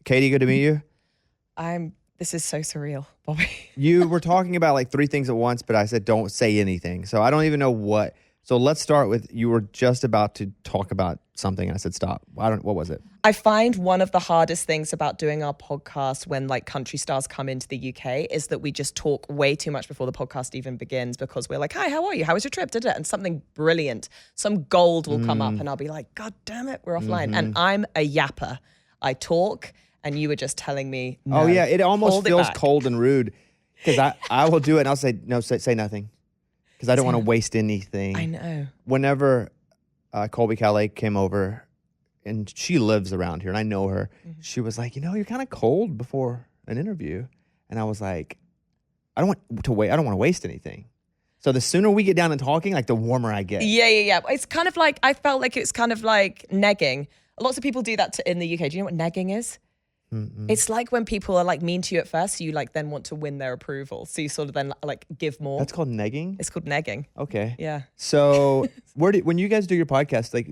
Katie, good to meet you. This is so surreal, Bobby. You were talking about like 3 things at once, but I said don't say anything. So I don't even know what. So let's start with, you were just about to talk about something. I said stop. What was it? I find one of the hardest things about doing our podcast when like country stars come into the UK is that we just talk way too much before the podcast even begins, because we're like, hi, how are you? How was your trip? And something brilliant, some gold will come up and I'll be like, God damn it, we're offline. And I'm a yapper. I talk and you were just telling me, no, oh yeah, it almost feels back. cold and rude, because I will do it and I'll say, no, say nothing. Because I don't want to waste anything. I know. Whenever Colby Calais came over, and she lives around here, and I know her, she was like, you're kind of cold before an interview. And I was like, I don't want to waste anything. So the sooner we get down and talking, like the warmer I get. Yeah. It's kind of like, I felt like it's kind of like negging. Lots of people do that in the UK. Do you know what negging is? Mm-mm. It's like when people are like mean to you at first, so you like then want to win their approval. So you sort of then like give more. That's called negging? It's called negging. Okay. Yeah. So when you guys do your podcast, like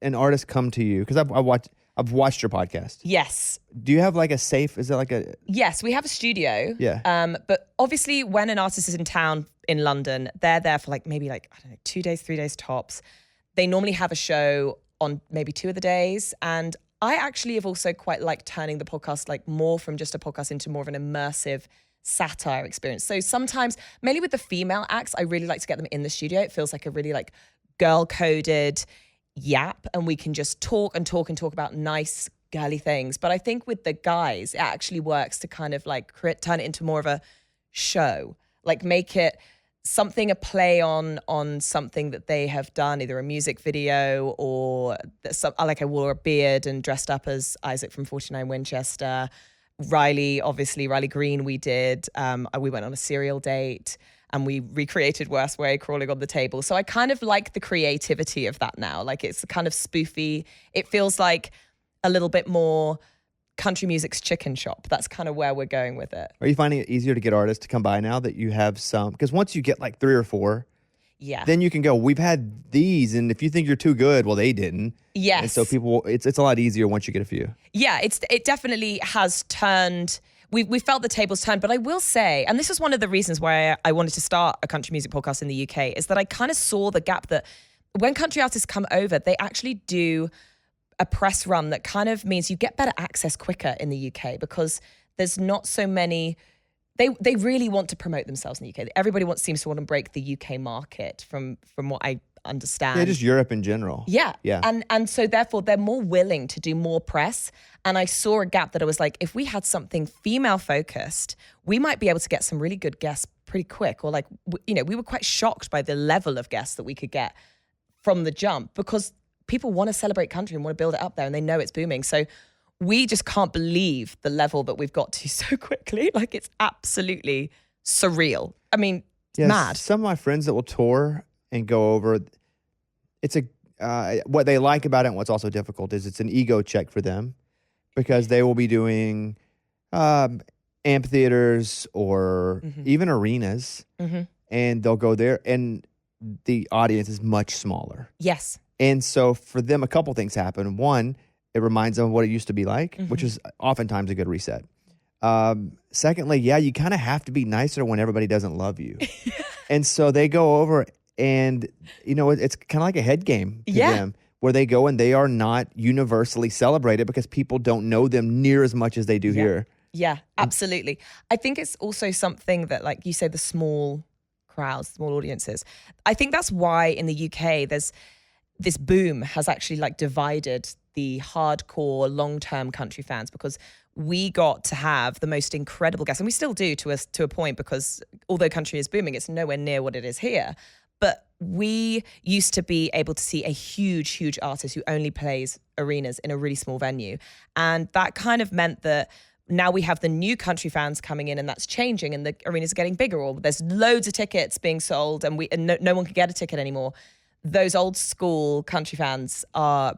an artist come to you, because I've watched your podcast. Yes. Do you have like a safe, is it like a... Yes, we have a studio. Yeah. But obviously when an artist is in town in London, they're there for like maybe like, I don't know, 2 days, 3 days tops. They normally have a show on maybe 2 of the days. And I actually have also quite liked turning the podcast like more from just a podcast into more of an immersive satire experience. So sometimes, mainly with the female acts, I really like to get them in the studio. It feels like a really like girl-coded yap, and we can just talk about nice girly things. But I think with the guys, it actually works to kind of like turn it into more of a show, like make it something, a play on something that they have done, either a music video or like I wore a beard and dressed up as Isaac from 49 Winchester. Riley Green, we did. We went on a cereal date and we recreated Worst Way crawling on the table. So I kind of like the creativity of that now. Like it's kind of spoofy. It feels like a little bit more country music's chicken shop. That's kind of where we're going with it. Are you finding it easier to get artists to come by now that you have some? Because once you get like 3 or 4, then you can go, we've had these, and if you think you're too good, well, they didn't. Yes. And so people, it's a lot easier once you get a few. Yeah, it definitely has turned. We felt the tables turned, but I will say, and this is one of the reasons why I wanted to start a country music podcast in the UK, is that I kind of saw the gap that when country artists come over, they actually do a press run that kind of means you get better access quicker in the UK, because there's not so many. They really want to promote themselves in the UK. Everybody seems to want to break the UK market from what I understand. Yeah, just Europe in general. Yeah. Yeah. And so therefore they're more willing to do more press. And I saw a gap that I was like, if we had something female focused, we might be able to get some really good guests pretty quick. Or like, we were quite shocked by the level of guests that we could get from the jump, because people want to celebrate country and want to build it up there and they know it's booming. So we just can't believe the level that we've got to so quickly. Like it's absolutely surreal. I mean, mad. Some of my friends that will tour and go over, it's what they like about it and what's also difficult is it's an ego check for them, because they will be doing amphitheaters or even arenas, and they'll go there and the audience is much smaller. Yes. And so for them, a couple things happen. One, it reminds them of what it used to be like, which is oftentimes a good reset. Secondly, you kind of have to be nicer when everybody doesn't love you. And so they go over and, it's kind of like a head game to them, where they go and they are not universally celebrated because people don't know them near as much as they do here. Yeah, absolutely. I think it's also something that, like you say, the small crowds, small audiences. I think that's why in the UK there's this boom has actually like divided the hardcore long-term country fans, because we got to have the most incredible guests, and we still do to a point, because although country is booming, it's nowhere near what it is here. But we used to be able to see a huge, huge artist who only plays arenas in a really small venue. And that kind of meant that now we have the new country fans coming in, and that's changing, and the arenas are getting bigger, or there's loads of tickets being sold and no one can get a ticket anymore. Those old school country fans are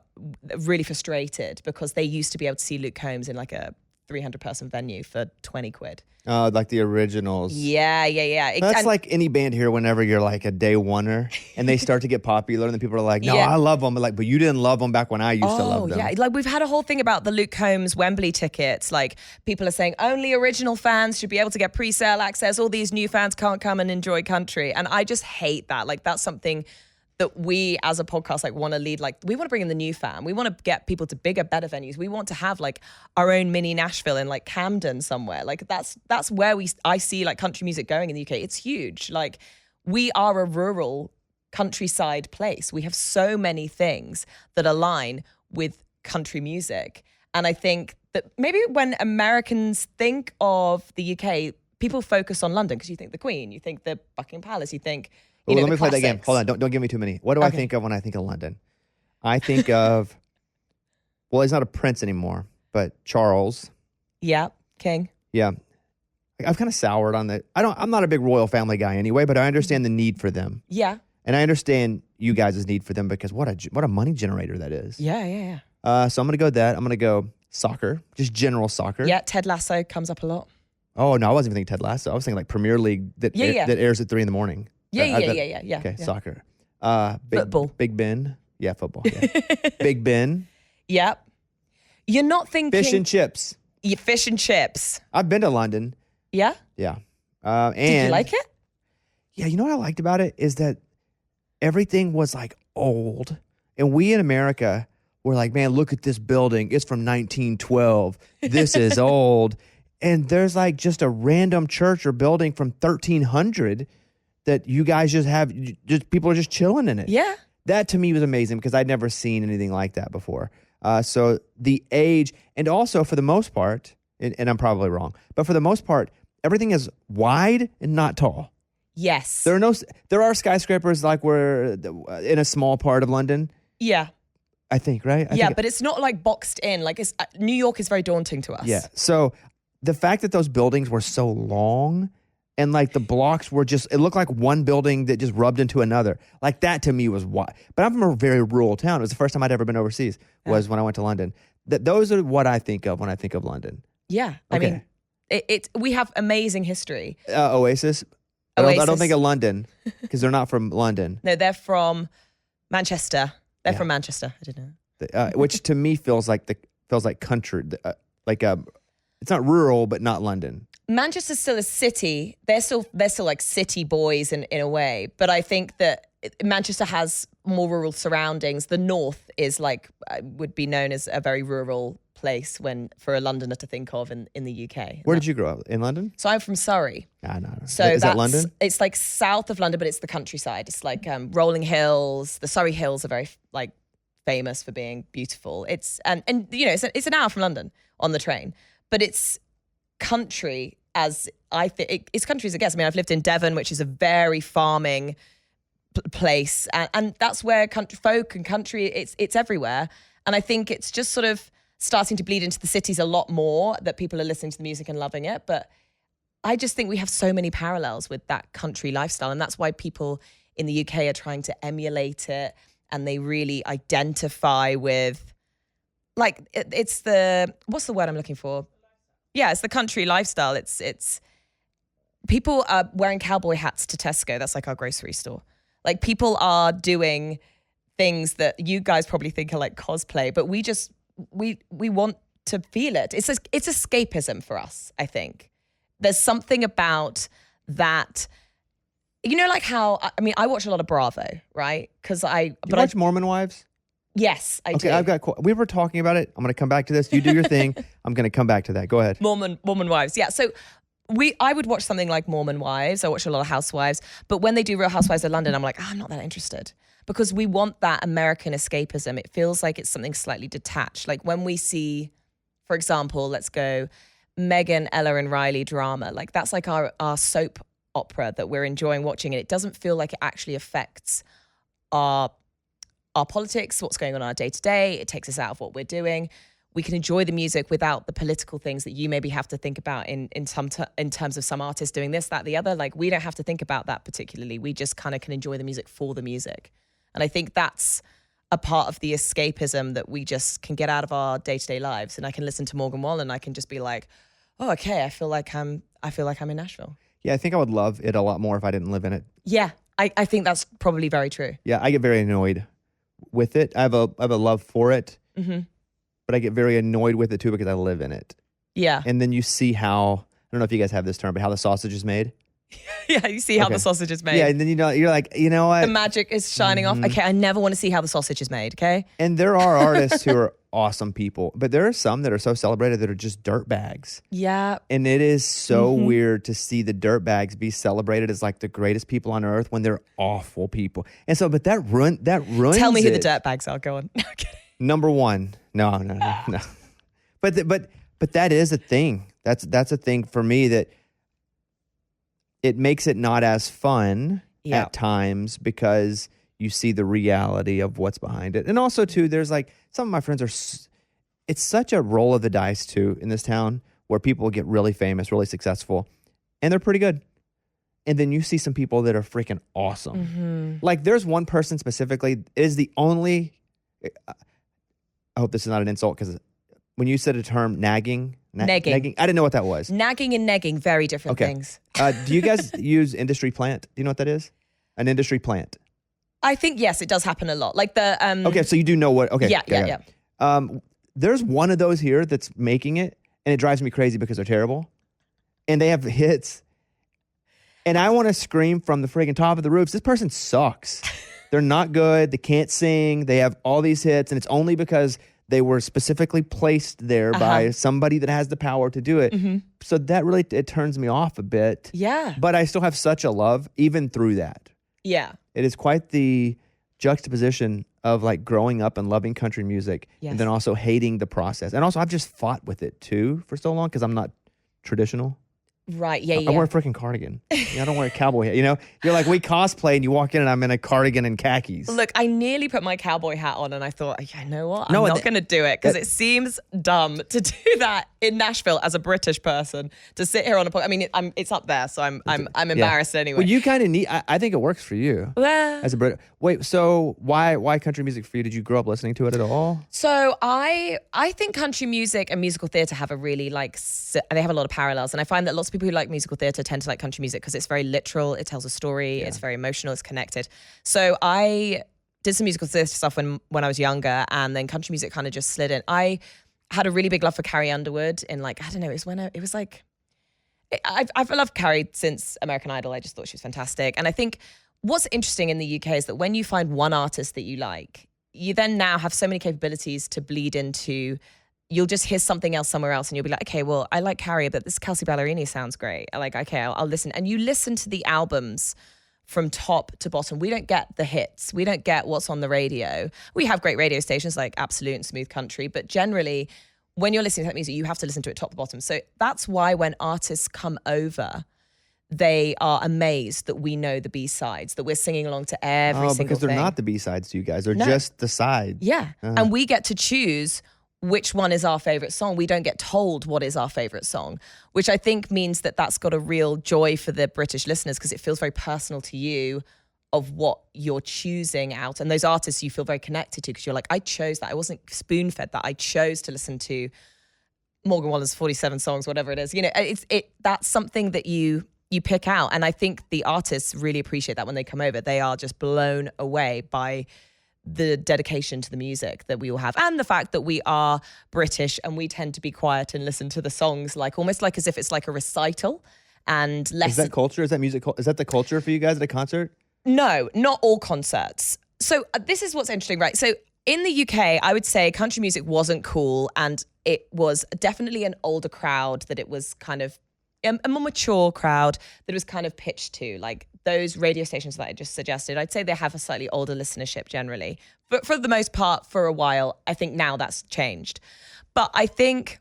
really frustrated, because they used to be able to see Luke Combs in like a 300 person venue for 20 quid. Like the originals. Yeah. That's like any band here whenever you're like a day oneer and they start to get popular and then people are like, no, I love them. But you didn't love them back when I used to love them. Yeah. Like we've had a whole thing about the Luke Combs Wembley tickets. Like people are saying only original fans should be able to get pre-sale access. All these new fans can't come and enjoy country. And I just hate that. Like that's something that we as a podcast like want to lead. Like we want to bring in the new fan. We want to get people to bigger, better venues. We want to have like our own mini Nashville in like Camden somewhere. Like that's where I see like country music going in the UK. It's huge. Like we are a rural countryside place. We have so many things that align with country music. And I think that maybe when Americans think of the UK, people focus on London because you think the Queen, you think the Buckingham Palace, you think let me play that game. Hold on, don't give me too many. What do I think of when I think of London? I think of, well, he's not a prince anymore, but Charles. Yeah, King. Yeah. I've kind of soured on that. I'm not a big royal family guy anyway, but I understand the need for them. Yeah. And I understand you guys' need for them because what a money generator that is. Yeah. So I'm going to go with that. I'm going to go soccer, just general soccer. Yeah, Ted Lasso comes up a lot. Oh, no, I wasn't even thinking Ted Lasso. I was thinking like Premier League that airs at 3 a.m. Yeah. Okay, soccer. Football. Big Ben. Yeah, football. Yeah. Big Ben. Yep. You're not thinking... Fish and chips. Yeah, fish and chips. I've been to London. Yeah? Yeah. And did you like it? Yeah, you know what I liked about it is that everything was like old. And we in America were like, man, look at this building. It's from 1912. This is old. And there's like just a random church or building from 1300 that you guys just people are just chilling in it. Yeah. That to me was amazing because I'd never seen anything like that before. So the age, and also for the most part, and I'm probably wrong, but for the most part, everything is wide and not tall. Yes. There are skyscrapers like we're in a small part of London. Yeah. I think, right? But it's not like boxed in. Like New York is very daunting to us. Yeah. So the fact that those buildings were so long and like the blocks were just, it looked like one building that just rubbed into another. Like that to me was why. But I'm from a very rural town. It was the first time I'd ever been overseas was when I went to London. Those are what I think of when I think of London. Yeah. Okay. I mean, we have amazing history. Oasis. I don't think of London because they're not from London. No, they're from Manchester. They're from Manchester. I didn't know. Which to me feels like country. It's not rural, but not London. Manchester's still a city. They're still like city boys in a way. But I think that Manchester has more rural surroundings. The north is like would be known as a very rural place for a Londoner to think of in the UK. Where did you grow up? In London? So I'm from Surrey. No. So is that London? It's like south of London, but it's the countryside. It's like rolling hills. The Surrey Hills are very like famous for being beautiful. It's and you know it's an hour from London on the train, but it's country as I think it's country as it gets. I mean, I've lived in Devon, which is a very farming place, and that's where folk and country it's everywhere. And I think it's just sort of starting to bleed into the cities a lot more that people are listening to the music and loving it. But I just think we have so many parallels with that country lifestyle, and that's why people in the UK are trying to emulate it, and they really identify with like it's the what's the word I'm looking for? Yeah, it's the country lifestyle. It's people are wearing cowboy hats to Tesco. That's like our grocery store. Like people are doing things that you guys probably think are like cosplay, but we want to feel it. It's escapism for us, I think. There's something about that. You know, like how I watch a lot of Bravo, right? Because I watch Mormon Wives. Yes, I do. Okay, we were talking about it. I'm going to come back to this. You do your thing. I'm going to come back to that. Go ahead. Mormon Wives. Yeah. So I would watch something like Mormon Wives. I watch a lot of Housewives. But when they do Real Housewives of London, I'm like, I'm not that interested. Because we want that American escapism. It feels like it's something slightly detached. Like when we see, for example, let's go Meghan, Ella and Riley drama. Like that's like our soap opera that we're enjoying watching. And it doesn't feel like it actually affects our politics, what's going on in our day-to-day. It takes us out of what we're doing. We can enjoy the music without the political things that you maybe have to think about in terms of some artists doing this, that, the other. Like we don't have to think about that particularly. We just kind of can enjoy the music for the music. And I think that's a part of the escapism that we just can get out of our day-to-day lives. And I can listen to Morgan Wallen and I can just be like, oh, okay, I feel like I'm in Nashville. Yeah, I think I would love it a lot more if I didn't live in it. Yeah, I think that's probably very true. Yeah, I get very annoyed with it. I have a love for it, but I get very annoyed with it too because I live in it. Yeah. And then you see how, I don't know if you guys have this term, but how the sausage is made. Yeah, you see how the sausage is made. Yeah, and then you're like, you know what? The magic is shining off. Okay, I never want to see how the sausage is made, okay? And there are artists who are awesome people, but there are some that are so celebrated that are just dirt bags. Yeah. And it is so weird to see the dirt bags be celebrated as like the greatest people on earth when they're awful people. And so, but that ruins Tell me who the it. dirt bags are. Go on. No, kidding. Number one. No. But that is a thing. That's a thing for me that it makes it not as fun at times because you see the reality of what's behind it. And also, too, there's like some of my friends it's such a roll of the dice, too, in this town where people get really famous, really successful, and they're pretty good. And then you see some people that are freaking awesome. Like there's one person specifically is the only, I hope this is not an insult because when you said a term nagging, Negging. I didn't know what that was. Nagging and negging, very different things. Do you guys use industry plant? Do you know what that is? An industry plant. I think, yes, it does happen a lot. Like the... okay, so you do know what... Okay. Yeah. There's one of those here that's making it, and it drives me crazy because they're terrible. And they have hits. And I want to scream from the friggin' top of the roofs, this person sucks. They're not good. They can't sing. They have all these hits, and it's only because they were specifically placed there by somebody that has the power to do it. So that really, it turns me off a bit. Yeah. But I still have such a love, even through that. Yeah. It is quite the juxtaposition of like growing up and loving country music and then also hating the process. And also I've just fought with it too for so long because I'm not traditional. Right, yeah. I wear a freaking cardigan. I don't wear a cowboy hat. You know, you're like, we cosplay and you walk in and I'm in a cardigan and khakis. Look, I nearly put my cowboy hat on and I thought, you know what? I'm not going to do it because it seems dumb to do that in Nashville as a British person, to sit here on a podcast. I mean, it's up there, so I'm embarrassed anyway. Well, you kind of need, I think it works for you as a Brit. Wait, so why country music for you? Did you grow up listening to it at all? So I think country music and musical theatre have a really they have a lot of parallels. And I find that lots of people who like musical theatre tend to like country music because it's very literal, it tells a story, it's very emotional, it's connected. So I did some musical theatre stuff when I was younger, and then country music kind of just slid in. I had a really big love for Carrie Underwood in like, I don't know, I've loved Carrie since American Idol. I just thought she was fantastic. And I think what's interesting in the UK is that when you find one artist that you like, you then now have so many capabilities to bleed into. You'll just hear something else somewhere else and you'll be like, okay, well, I like Carrie, but this Kelsey Ballerini sounds great. I'll listen. And you listen to the albums from top to bottom. We don't get the hits. We don't get what's on the radio. We have great radio stations like Absolute and Smooth Country, but generally, when you're listening to that music, you have to listen to it top to bottom. So that's why when artists come over, they are amazed that we know the B-sides, that we're singing along to every single thing. Because they're not the B-sides to you guys. They're just the sides. Yeah. And we get to choose which one is our favorite song. We don't get told what is our favorite song, which I think means that that's got a real joy for the British listeners because it feels very personal to you of what you're choosing out. And those artists you feel very connected to because you're like, I chose that. I wasn't spoon-fed that. I chose to listen to Morgan Wallen's 47 songs, whatever it is. You know, that's something that you pick out. And I think the artists really appreciate that when they come over. They are just blown away by the dedication to the music that we all have and the fact that we are British and we tend to be quiet and listen to the songs like almost like as if it's like a recital and less. Is that culture? Is that music? Is that the culture for you guys at a concert? No, not all concerts. So this is what's interesting, right? So in the UK, I would say country music wasn't cool and it was definitely an older crowd that it was kind of a more mature crowd that it was kind of pitched to, like those radio stations that I just suggested. I'd say they have a slightly older listenership generally. But for the most part, for a while, I think now that's changed. But I think,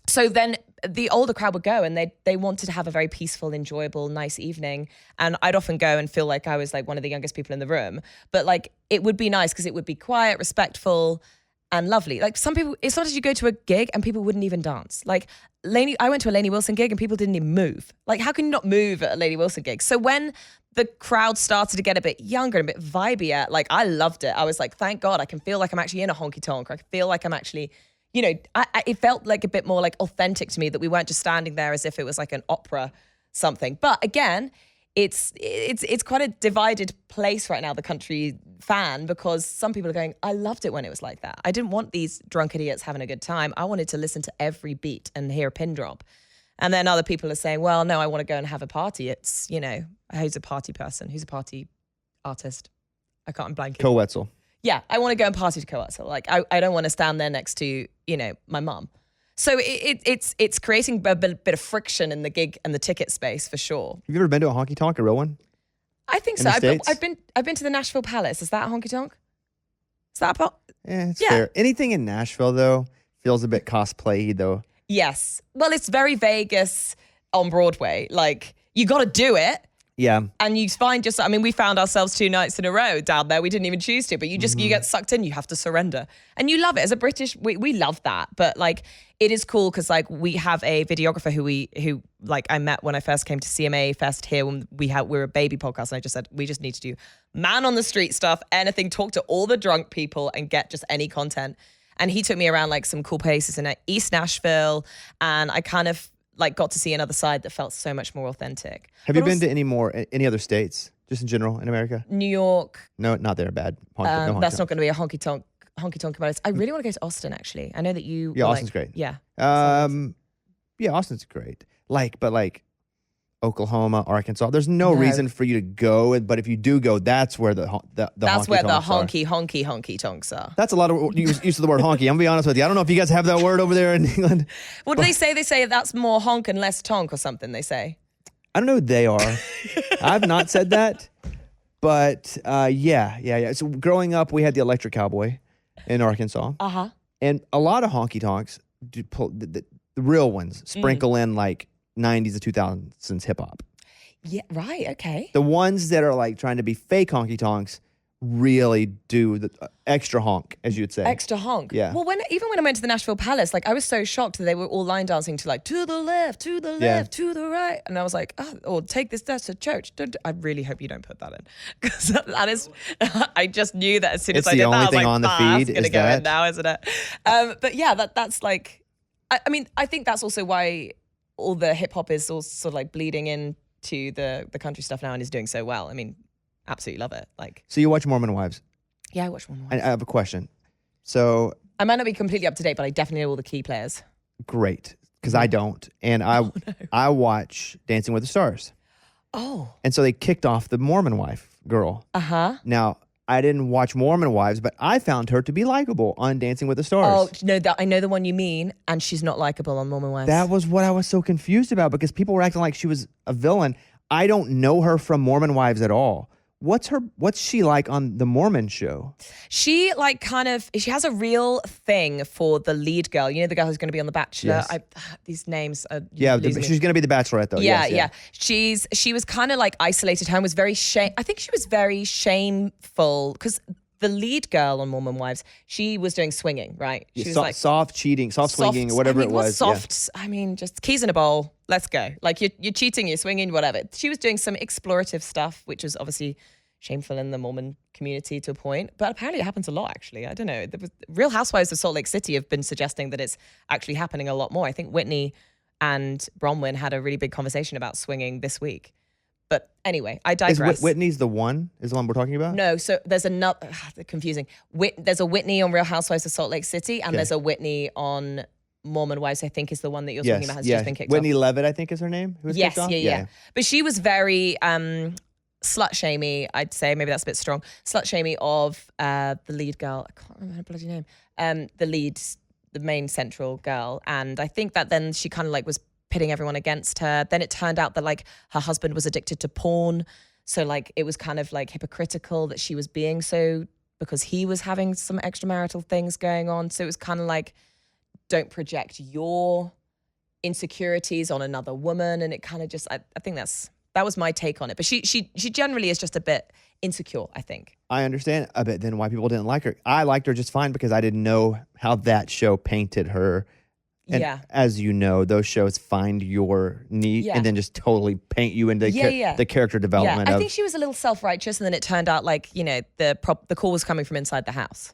so then the older crowd would go and they wanted to have a very peaceful, enjoyable, nice evening. And I'd often go and feel like I was like one of the youngest people in the room. But like, it would be nice because it would be quiet, respectful, and lovely. Like some people, it's not as you go to a gig and people wouldn't even dance. Like I went to a Lainey Wilson gig and people didn't even move. Like how can you not move at a Lainey Wilson gig? So when the crowd started to get a bit younger and a bit vibier, like I loved it. I was like, thank God I can feel like I'm actually in a honky tonk. Or I can feel like I'm actually, you know, it felt like a bit more like authentic to me that we weren't just standing there as if it was like an opera something. But again, it's quite a divided place right now, the country fan, because some people are going, I loved it when it was like that. I didn't want these drunk idiots having a good time. I wanted to listen to every beat and hear a pin drop. And then other people are saying, well, no, I want to go and have a party. It's, you know, who's a party person? Who's a party artist? I'm blanking. Tucker Wetmore. Yeah, I want to go and party to Coatzel. Like, I don't want to stand there next to, you know, my mum. So it's creating a bit of friction in the gig and the ticket space for sure. Have you ever been to a honky tonk, a real one? I think so. I've been to the Nashville Palace. Is that a honky tonk? Is that a part? It's fair. Anything in Nashville though feels a bit cosplay though. Yes. Well, it's very Vegas on Broadway. Like you got to do it. Yeah. And you find just, I mean, we found ourselves 2 nights in a row down there. We didn't even choose to, but you just, you get sucked in, you have to surrender. And you love it. As a British, we love that. But like, it is cool because like we have a videographer who like I met when I first came to CMA Fest here when we're a baby podcast. And I just said, we just need to do man on the street stuff, anything, talk to all the drunk people and get just any content. And he took me around like some cool places in East Nashville. And I kind of like got to see another side that felt so much more authentic. Have you been to any other states, just in general in America? New York. No, not there. Bad. No that's not going to be a honky tonk about it. I really want to go to Austin actually. I know that you. Yeah, Austin's great. Yeah. Yeah, Austin's great. But Oklahoma, Arkansas. There's no reason for you to go, but if you do go, that's where the honky tonks are. That's a lot of use of the word honky. I'm gonna be honest with you. I don't know if you guys have that word over there in England. What do they say? They say that's more honk and less tonk or something. They say. I don't know who they are. I've not said that, but yeah. So growing up, we had the Electric Cowboy in Arkansas, and a lot of honky tonks do pull the real ones sprinkle in like 90s to 2000s hip hop. Yeah, right, okay. The ones that are like trying to be fake honky tonks really do the extra honk, as you'd say. Extra honk. Yeah. Well, even when I went to the Nashville Palace, like I was so shocked that they were all line dancing to like to the left, to the left, to the right, and I was like, take this to church. I really hope you don't put that in because that is. I just knew that as soon as I did that, I was like, on the feed. It's gonna go in now, isn't it? But yeah, that's like. I mean, I think that's also why all the hip hop is all sort of like bleeding into the country stuff now and is doing so well. I mean, absolutely love it. Like, so you watch Mormon Wives? Yeah, I watch Mormon Wives. I have a question. So I might not be completely up to date, but I definitely know all the key players. Great, because I don't, and I watch Dancing with the Stars. Oh, and so they kicked off the Mormon wife girl. Now, I didn't watch Mormon Wives, but I found her to be likable on Dancing with the Stars. Oh, no, I know the one you mean, and she's not likable on Mormon Wives. That was what I was so confused about because people were acting like she was a villain. I don't know her from Mormon Wives at all. What's she like on the Mormon show? She like she has a real thing for the lead girl. You know, the girl who's going to be on The Bachelor. Yes. These names are she's going to be the Bachelorette though. Yeah. She was kind of like isolated home. Was very I think she was very shameful because the lead girl on Mormon Wives, she was doing swinging, right? She was like soft cheating, soft swinging, or whatever it was. Soft. Yeah. I mean, just keys in a bowl. Let's go. Like you're cheating, you're swinging, whatever. She was doing some explorative stuff, which was obviously shameful in the Mormon community to a point, but apparently it happens a lot. Actually, I don't know. Real Housewives of Salt Lake City have been suggesting that it's actually happening a lot more. I think Whitney and Bronwyn had a really big conversation about swinging this week. But anyway, I digress. Is Whitney's the one we're talking about? No, so there's another, confusing. There's a Whitney on Real Housewives of Salt Lake City, and there's a Whitney on Mormon Wives, I think is the one that you're talking about, has just been kicked Whitney off. Levitt, I think is her name. Who was kicked off? Yeah. But she was very slut-shamey, I'd say, maybe that's a bit strong, slut-shamey of the lead girl, I can't remember her bloody name, the main central girl, and I think that then she kind of like was pitting everyone against her. Then it turned out that like her husband was addicted to porn, so like it was kind of like hypocritical that she was being so because he was having some extramarital things going on, so it was kind of like don't project your insecurities on another woman, and it kind of just I think that's That was my take on it. But she generally is just a bit insecure, I think. I understand a bit then why people didn't like her. I liked her just fine because I didn't know how that show painted her. And as you know, those shows find your need and then just totally paint you into the character development. I think she was a little self-righteous, and then it turned out like, the call was coming from inside the house.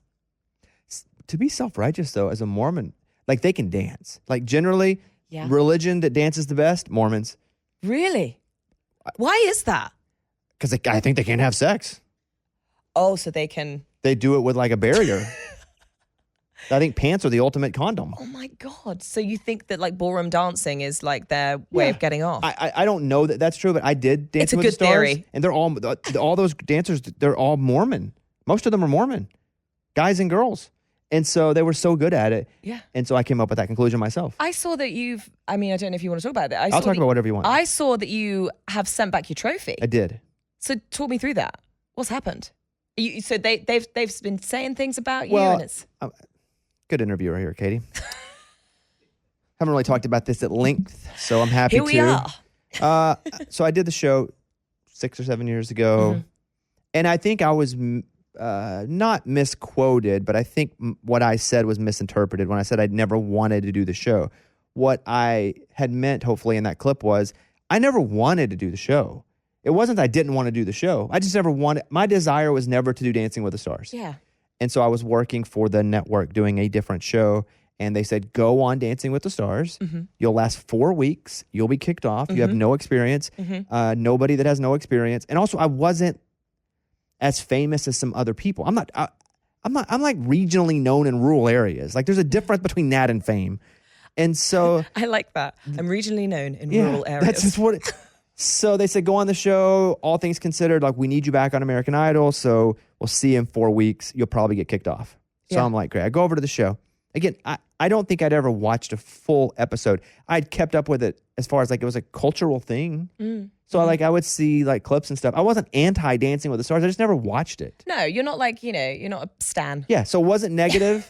To be self-righteous, though, as a Mormon, like they can dance. Like generally, religion that dances the best, Mormons. Really? Why is that? Because I think they can't have sex. Oh, so they can... They do it with like a barrier. I think pants are the ultimate condom. Oh my God. So you think that like ballroom dancing is like their way of getting off? I don't know that that's true, but I did dance with the stars. It's a good theory. And they're all those dancers, they're all Mormon. Most of them are Mormon, guys and girls. And so they were so good at it. Yeah. And so I came up with that conclusion myself. I saw that I don't know if you want to talk about that. I'll talk about whatever you want. I saw that you have sent back your trophy. I did. So talk me through that. What's happened? So they've been saying things about you, well, and it's... Good interviewer here, Katie. Haven't really talked about this at length, so I'm happy to. Here we are. So I did the show 6 or 7 years ago, and I think I was not misquoted, but I think what I said was misinterpreted when I said I'd never wanted to do the show. What I had meant, hopefully, in that clip was I never wanted to do the show. It wasn't that I didn't want to do the show. I just never wanted. My desire was never to do Dancing with the Stars. Yeah. And so I was working for the network doing a different show, and they said, go on Dancing with the Stars. You'll last 4 weeks. You'll be kicked off. You have no experience. Nobody that has no experience. And also, I wasn't as famous as some other people. I'm like regionally known in rural areas. Like there's a difference between that and fame. And so I like that. I'm regionally known in rural areas. That's just what so they said, go on the show. All things considered, like we need you back on American Idol. So we'll see you in 4 weeks. You'll probably get kicked off. So I'm like, great. I go over to the show. Again, I don't think I'd ever watched a full episode. I'd kept up with it as far as like it was a cultural thing. So I would see like clips and stuff. I wasn't anti Dancing with the Stars. I just never watched it. No, you're not like, you're not a stan. Yeah. So it wasn't negative,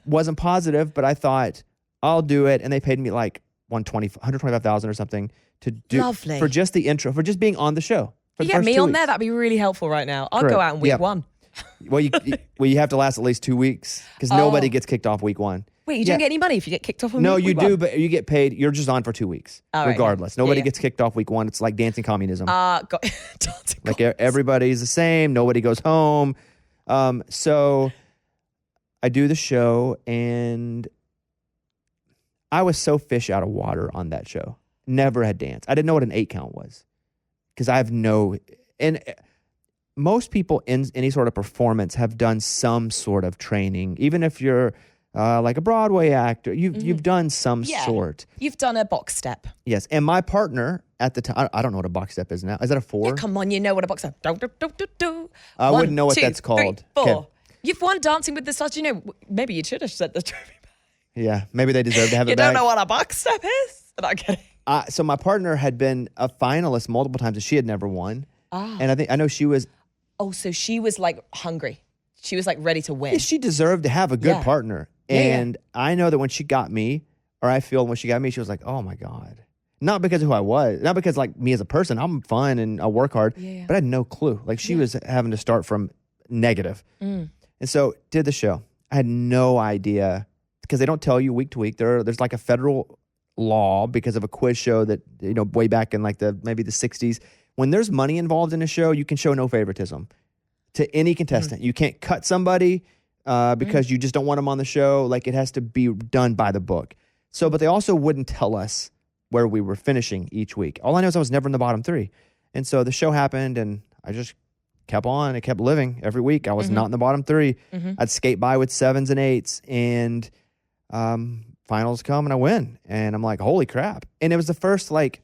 wasn't positive, but I thought I'll do it. And they paid me like $125,000 or something to do for just the intro, for just being on the show. You get me on there, that'd be really helpful right now. I'll go out in week 1. Well, you have to last at least 2 weeks because nobody gets kicked off week 1. Wait, you don't get any money if you get kicked off on week 1? No, you do, but you get paid. You're just on for 2 weeks, regardless. Right. Nobody gets kicked off week 1. It's like dancing communism. Like everybody's the same. Nobody goes home. So I do the show, and I was so fish out of water on that show. Never had danced. I didn't know what an 8 count was because I have and most people in any sort of performance have done some sort of training. Even if you're like a Broadway actor, you've done some sort. You've done a box step. Yes, and my partner at the time, I don't know what a box step is now. Is that a 4? Yeah, come on, you know what a box step. I wouldn't know what that's called. 3, 4. Okay. You've won Dancing with the Stars. Maybe you should have said the trophy back. Yeah, maybe they deserve to have it back. You don't know what a box step is? I'm not kidding. So my partner had been a finalist multiple times, and she had never won. And I know she was. Oh, so she was like hungry. She was like ready to win. Yeah, she deserved to have a good partner. And I know that when she got me, or I feel when she got me, she was like, oh my God. Not because of who I was, not because like me as a person, I'm fun and I work hard, but I had no clue. Like she was having to start from negative. And so did the show. I had no idea because they don't tell you week to week. There's like a federal law because of a quiz show that, way back in like maybe the 60s. When there's money involved in a show, you can show no favoritism to any contestant. You can't cut somebody because you just don't want them on the show. Like it has to be done by the book. So, but they also wouldn't tell us where we were finishing each week. All I know is I was never in the bottom 3. And so the show happened and I just kept on. I kept living every week. I was not in the bottom 3. I'd skate by with 7s and 8s and finals come and I win. And I'm like, holy crap. And it was the first like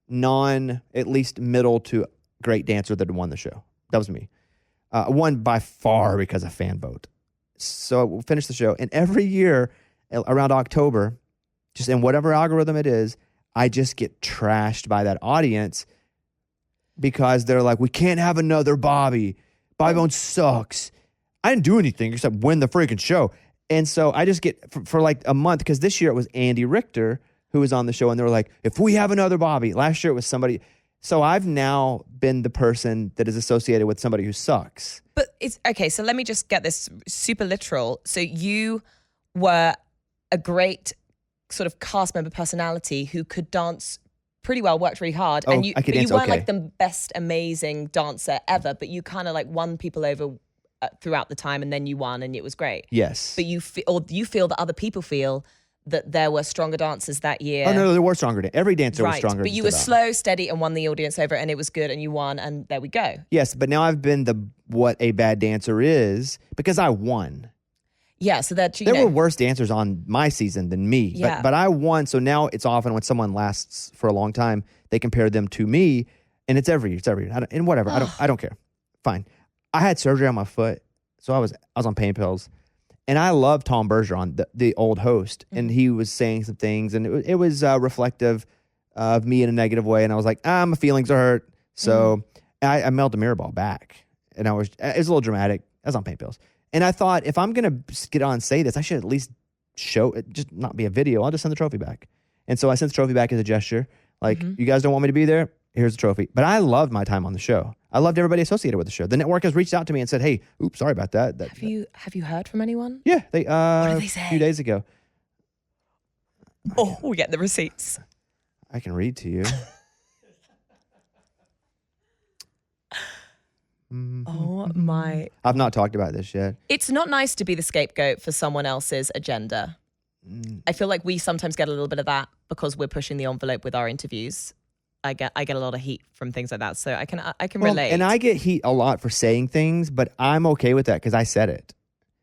at least middle to great dancer that won the show. That was me. Won by far because of fan vote. So we'll finish the show. And every year around October, just in whatever algorithm it is, I just get trashed by that audience because they're like, we can't have another Bobby. Bobby Bones sucks. I didn't do anything except win the freaking show. And so I just get, for like a month, because this year it was Andy Richter who was on the show, and they were like, if we have another Bobby. Last year it was somebody, So I've now been the person that is associated with somebody who sucks. But it's okay. So let me just get this super literal. So you were a great sort of cast member personality who could dance pretty well, worked really hard. Oh, And you, I could but dance you weren't okay. like the best amazing dancer ever, but you kind of like won people over throughout the time, and then you won and it was great. Yes. But you feel that other people feel that there were stronger dancers that year. Oh, no, there were stronger. Every dancer was Right, stronger. but you just were about. slow, steady, and won the audience over, and it was good, and you won, and there we go. Yes, but now I've been what a bad dancer is because I won. Yeah, so that There were worse dancers on my season than me, Yeah. but I won. So now it's often when someone lasts for a long time, they compare them to me, and it's every year. And whatever, I don't care. Fine. I had surgery on my foot, so I was on pain pills, and I love Tom Bergeron, the old host, and he was saying some things, and it was reflective of me in a negative way, and I was like, my feelings are hurt, so I mailed a mirror ball back, and it was a little dramatic. I was on pain pills. And I thought, if I'm going to get on and say this, I should at least show it, just not be a video. I'll just send the trophy back. And so I sent the trophy back as a gesture. Like, you guys don't want me to be there? Here's the trophy. But I loved my time on the show. I loved everybody associated with the show. The network has reached out to me and said, hey, oops, sorry about that. Have you heard from anyone? Yeah. They, What did they say? A few days ago. Oh, we get the receipts. I can read to you. Oh my. I've not talked about this yet. It's not nice to be the scapegoat for someone else's agenda. I feel like we sometimes get a little bit of that because we're pushing the envelope with our interviews. I get a lot of heat from things like that, so I can relate. And I get heat a lot for saying things, but I'm okay with that because I said it.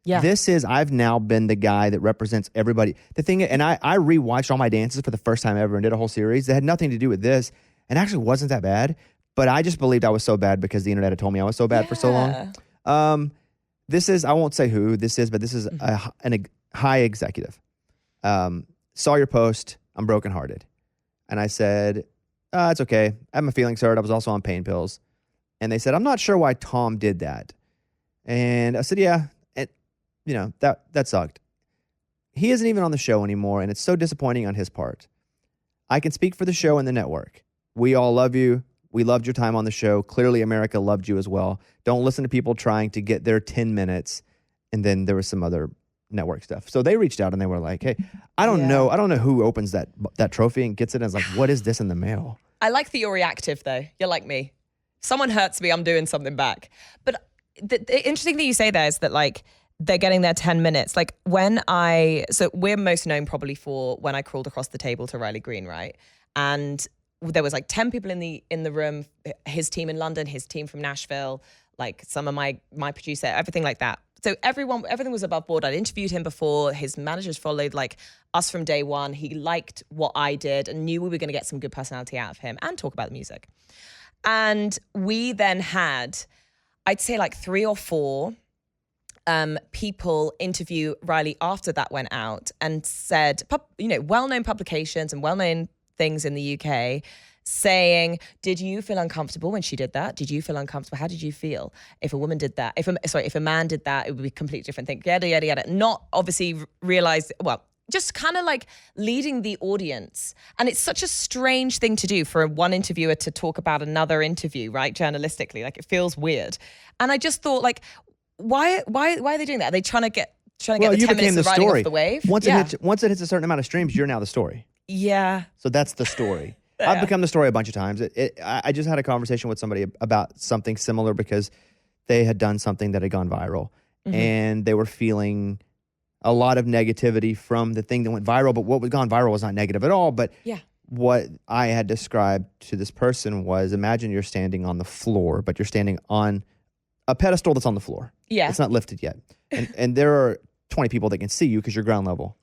Yeah. I've now been the guy that represents everybody. The thing, and I rewatched all my dances for the first time ever and did a whole series that had nothing to do with this, and actually wasn't that bad. But I just believed I was so bad because the internet had told me I was so bad for so long. This is, I won't say who this is, but this is a high executive. Saw your post. I'm brokenhearted. And I said, it's okay. I have my feelings hurt. I was also on pain pills. And they said, I'm not sure why Tom did that. And I said, yeah. And, that sucked. He isn't even on the show anymore, and it's so disappointing on his part. I can speak for the show and the network. We all love you. We loved your time on the show. Clearly, America loved you as well. Don't listen to people trying to get their 10 minutes. And then there was some other network stuff. So they reached out and they were like, hey, I don't know who opens that trophy and gets it and is like, what is this in the mail? I like that you're reactive, though. You're like me. Someone hurts me, I'm doing something back. But the interesting thing you say there is that, like, they're getting their 10 minutes. Like, so we're most known probably for when I crawled across the table to Riley Green, right? And there was like 10 people in the room, his team in London, his team from Nashville, like some of my producer, everything like that. So everything was above board. I'd interviewed him before. His managers followed like us from day one. He liked what I did and knew we were going to get some good personality out of him and talk about the music. And we then had, I'd say like 3 or 4 people interview Riley after that went out and said, well-known publications and well-known things in the UK saying, did you feel uncomfortable when she did that? Did you feel uncomfortable? How did you feel if a woman did that? If a man did that, it would be a completely different thing. Yada, yada, yada. Not obviously realized, just kind of like leading the audience. And it's such a strange thing to do for one interviewer to talk about another interview, right? Journalistically, like it feels weird. And I just thought, like, why are they doing that? Are they trying to get the 10 minutes of riding off the wave? Once it hits a certain amount of streams, you're now the story. Yeah. So that's the story. I've become the story a bunch of times. I just had a conversation with somebody about something similar because they had done something that had gone viral. And they were feeling a lot of negativity from the thing that went viral. But what was gone viral was not negative at all. But what I had described to this person was, imagine you're standing on the floor, but you're standing on a pedestal that's on the floor. Yeah. It's not lifted yet. And there are 20 people that can see you because you're ground level.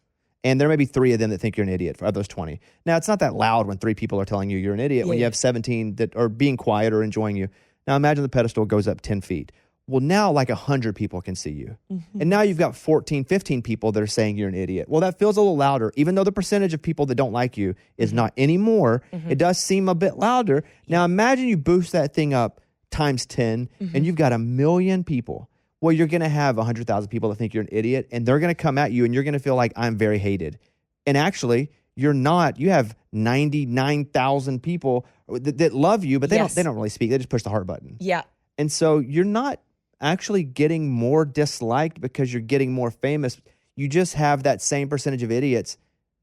And there may be 3 of them that think you're an idiot of those 20. Now, it's not that loud when 3 people are telling you you're an idiot when you have 17 that are being quiet or enjoying you. Now, imagine the pedestal goes up 10 feet. Well, now like 100 people can see you. And now you've got 14, 15 people that are saying you're an idiot. Well, that feels a little louder. Even though the percentage of people that don't like you is not anymore, it does seem a bit louder. Now, imagine you boost that thing up times 10 and you've got 1 million people. Well, you're going to have 100,000 people that think you're an idiot, and they're going to come at you, and you're going to feel like I'm very hated. And actually, you're not. You have 99,000 people that love you, but they Yes. don't really speak. They just push the heart button. Yeah. And so you're not actually getting more disliked because you're getting more famous. You just have that same percentage of idiots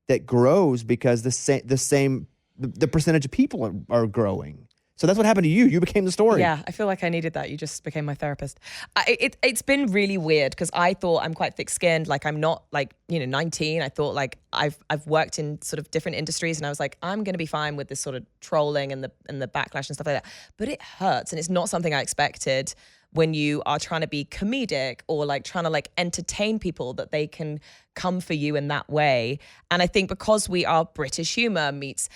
that grows because the percentage of people are growing. So that's what happened to you. You became the story. Yeah, I feel like I needed that. You just became my therapist. It's been really weird because I thought I'm quite thick-skinned. Like I'm not 19. I thought like I've worked in sort of different industries and I was like, I'm going to be fine with this sort of trolling and the backlash and stuff like that. But it hurts and it's not something I expected when you are trying to be comedic or like trying to like entertain people that they can come for you in that way. And I think because we are British humor meets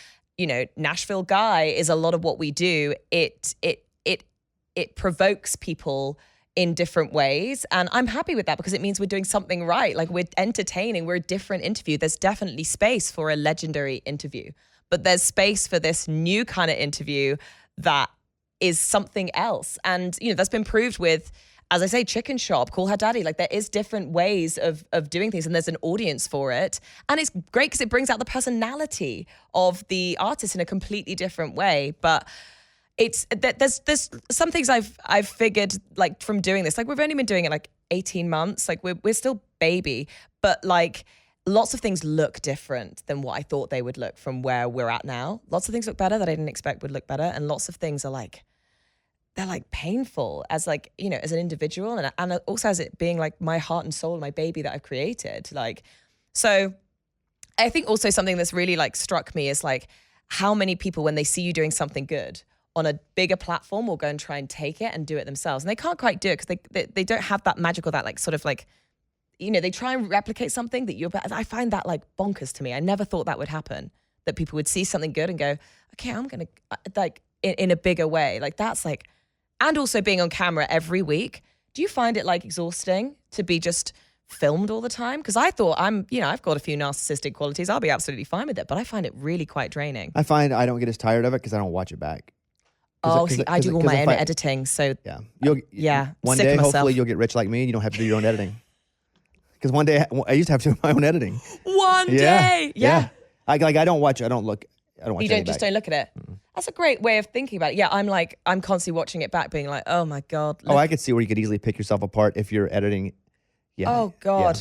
Nashville Guy is a lot of what we do. It provokes people in different ways. And I'm happy with that because it means we're doing something right. Like we're entertaining, we're a different interview. There's definitely space for a legendary interview, but there's space for this new kind of interview that is something else. And, that's been proved with, as I say, Chicken Shop, Call Her Daddy. Like there is different ways of doing things and there's an audience for it. And it's great because it brings out the personality of the artist in a completely different way. But there's some things I've figured like from doing this, like we've only been doing it like 18 months. Like we're still baby, but like lots of things look different than what I thought they would look from where we're at now. Lots of things look better that I didn't expect would look better. And lots of things are like, they're like painful as like, as an individual and also as it being like my heart and soul, my baby that I've created. Like, so I think also something that's really like struck me is like how many people, when they see you doing something good on a bigger platform, will go and try and take it and do it themselves. And they can't quite do it because they don't have that magical, that like sort of like, they try and replicate something that I find that like bonkers to me. I never thought that would happen, that people would see something good and go, okay, I'm going to like in a bigger way. Like that's like, and also being on camera every week. Do you find it like exhausting to be just filmed all the time? Because I thought I've got a few narcissistic qualities. I'll be absolutely fine with it, but I find it really quite draining. I find I don't get as tired of it because I don't watch it back. See, I do all my own editing. So One sick day, of myself. hopefully you'll get rich like me and you don't have to do your own editing. Because one day I used to have to do my own editing. One day. Yeah. I don't watch You don't look at it. Mm-hmm. That's a great way of thinking about it. Yeah, I'm constantly watching it back, being like, oh my God. Oh, I could see where you could easily pick yourself apart if you're editing. Yeah. Oh God.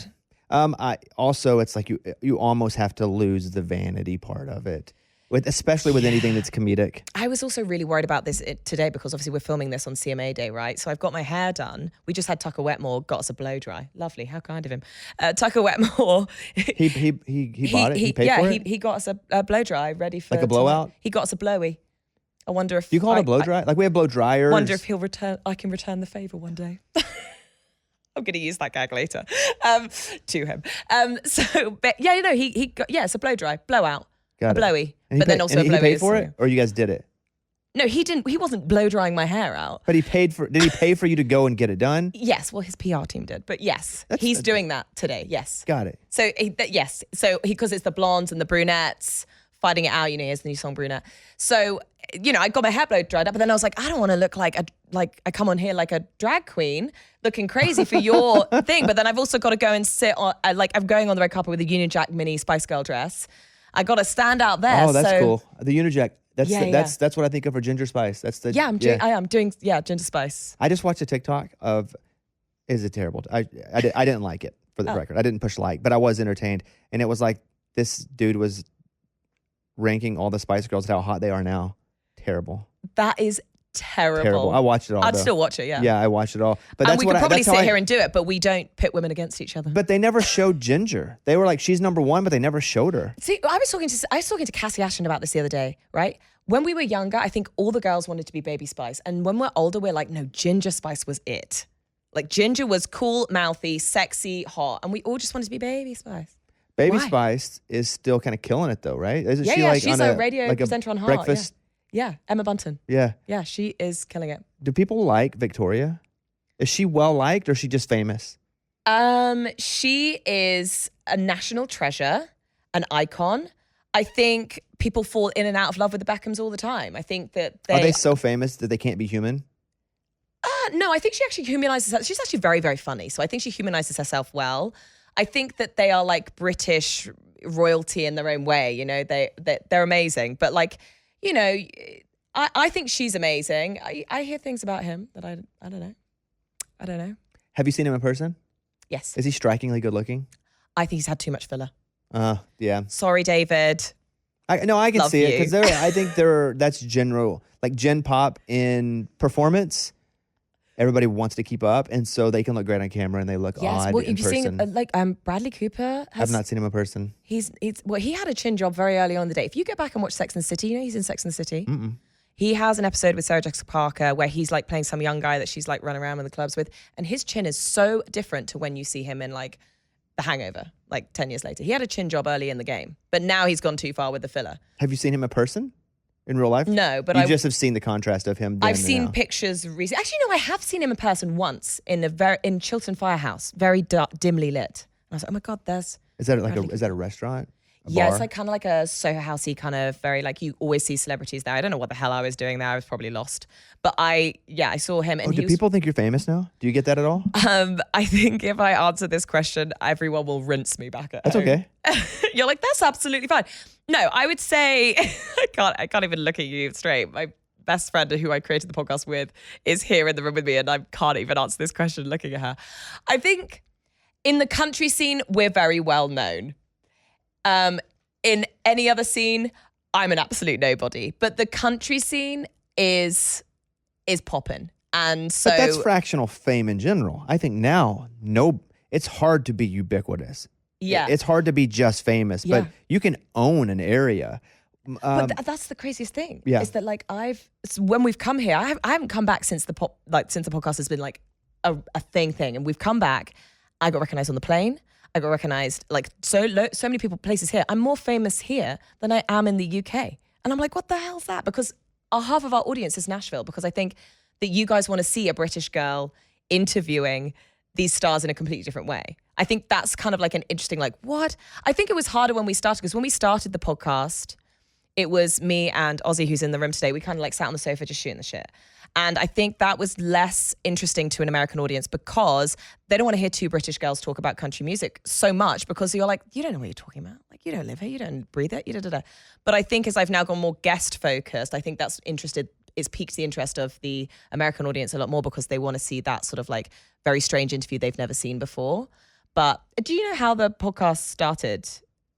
Yeah. It's like you almost have to lose the vanity part of it, especially with anything that's comedic. I was also really worried about this today because obviously we're filming this on CMA Day, right? So I've got my hair done. We just had Tucker Wetmore got us a blow dry. Lovely, how kind of him. Tucker Wetmore. He bought it. He paid for it. He got us a blow dry ready for like a blowout. He got us a blowy. I wonder if you call it a blow dry. Like we have blow dryers. Wonder if I can return the favor one day. I'm going to use that gag later to him. He got, it's a blow dry, blowout, a blowy, but then also a blowy. He paid for it, or you guys did it? No, he didn't. He wasn't blow drying my hair out. But he paid for. Did he pay for you to go and get it done? Yes. Well, his PR team did, but yes, he's doing that today. Yes. Got it. So yes. So because it's the blondes and the brunettes fighting it out. He has the new song Brunette. So I got my hair blow dried up, but then I was like, I don't want to look like I come on here like a drag queen looking crazy for your thing. But then I've also got to go and sit on I'm going on the red carpet with a Union Jack mini Spice Girl dress. I got to stand out there. Oh, that's cool. The Union Jack. That's what I think of for Ginger Spice. That's the I am doing Ginger Spice. I just watched a TikTok of is it terrible? I didn't like it for the record. I didn't push like, but I was entertained, and it was like this dude was ranking all the Spice Girls how hot they are now. Terrible. That is terrible. I watched it all. I'd still watch it. Yeah. Yeah, I watched it all. But we could probably sit here and do it, but we don't pit women against each other. But they never showed Ginger. They were like, she's number one, but they never showed her. See, I was talking to Cassie Ashton about this the other day, right? When we were younger, I think all the girls wanted to be Baby Spice. And when we're older, we're like, no, Ginger Spice was it. Like Ginger was cool, mouthy, sexy, hot. And we all just wanted to be Baby Spice. Baby Spice is still kind of killing it though, right? Isn't she like she's a radio presenter on Heart. Breakfast? Yeah, Emma Bunton. Yeah. Yeah, she is killing it. Do people like Victoria? Is she well liked or is she just famous? She is a national treasure, an icon. I think people fall in and out of love with the Beckhams all the time. I think that are they so famous that they can't be human? No, I think she actually humanizes herself. She's actually very, very funny. So I think she humanizes herself well. I think that they are like British royalty in their own way. They're amazing. But I think she's amazing. I hear things about him that I don't know. I don't know. Have you seen him in person? Yes. Is he strikingly good looking? I think he's had too much filler. Yeah. Sorry, David. I can Love see it you. because I think that's general, like Gen Pop in performance. Everybody wants to keep up, and so they can look great on camera and they look odd Well, in have you seen person. Bradley Cooper? I've not seen him in person. He had a chin job very early on in the day. If you go back and watch Sex and the City, you know he's in Sex and the City. Mm-mm. He has an episode with Sarah Jessica Parker where he's like playing some young guy that she's like running around in the clubs with, and his chin is so different to when you see him in like The Hangover, like 10 years later. He had a chin job early in the game, but now he's gone too far with the filler. Have you seen him in person? In real life? No, but you just have seen the contrast of him. I've seen pictures recently. Actually, no, I have seen him in person once in Chiltern Firehouse, very dimly lit. And I was like, oh my God, there's... Is that a restaurant? Yeah, bar? it's like kind of like a Soho Housey kind of very like you always see celebrities there. I don't know what the hell I was doing there. I was probably lost. But I saw him. And do people think you're famous now? Do you get that at all? I think if I answer this question, everyone will rinse me back at That's home. okay. You're like, that's absolutely fine. No, I would say I can't even look at you straight. My best friend who I created the podcast with is here in the room with me, and I can't even answer this question looking at her. I think in the country scene, we're very well known. In any other scene, I'm an absolute nobody. But the country scene is popping. And so but that's fractional fame in general. I think now, it's hard to be ubiquitous. Yeah. It's hard to be just famous, but you can own an area. But that's the craziest thing. Yeah. Is that like when we've come here, I haven't come back since the podcast has been like a thing, and we've come back. I got recognized on the plane. I got recognized like so many places here. I'm more famous here than I am in the UK. And I'm like, what the hell's that? Because half of our audience is Nashville, because I think that you guys want to see a British girl interviewing these stars in a completely different way. I think that's kind of like an interesting, like, what? I think it was harder when we started, because when we started the podcast, it was me and Ozzy, who's in the room today. We kind of like sat on the sofa just shooting the shit. And I think that was less interesting to an American audience because they don't want to hear two British girls talk about country music so much, because you're like, you don't know what you're talking about. Like, you don't live here, you don't breathe it, But I think as I've now gone more guest focused, I think it's piqued the interest of the American audience a lot more, because they want to see that sort of like very strange interview they've never seen before. But do you know how the podcast started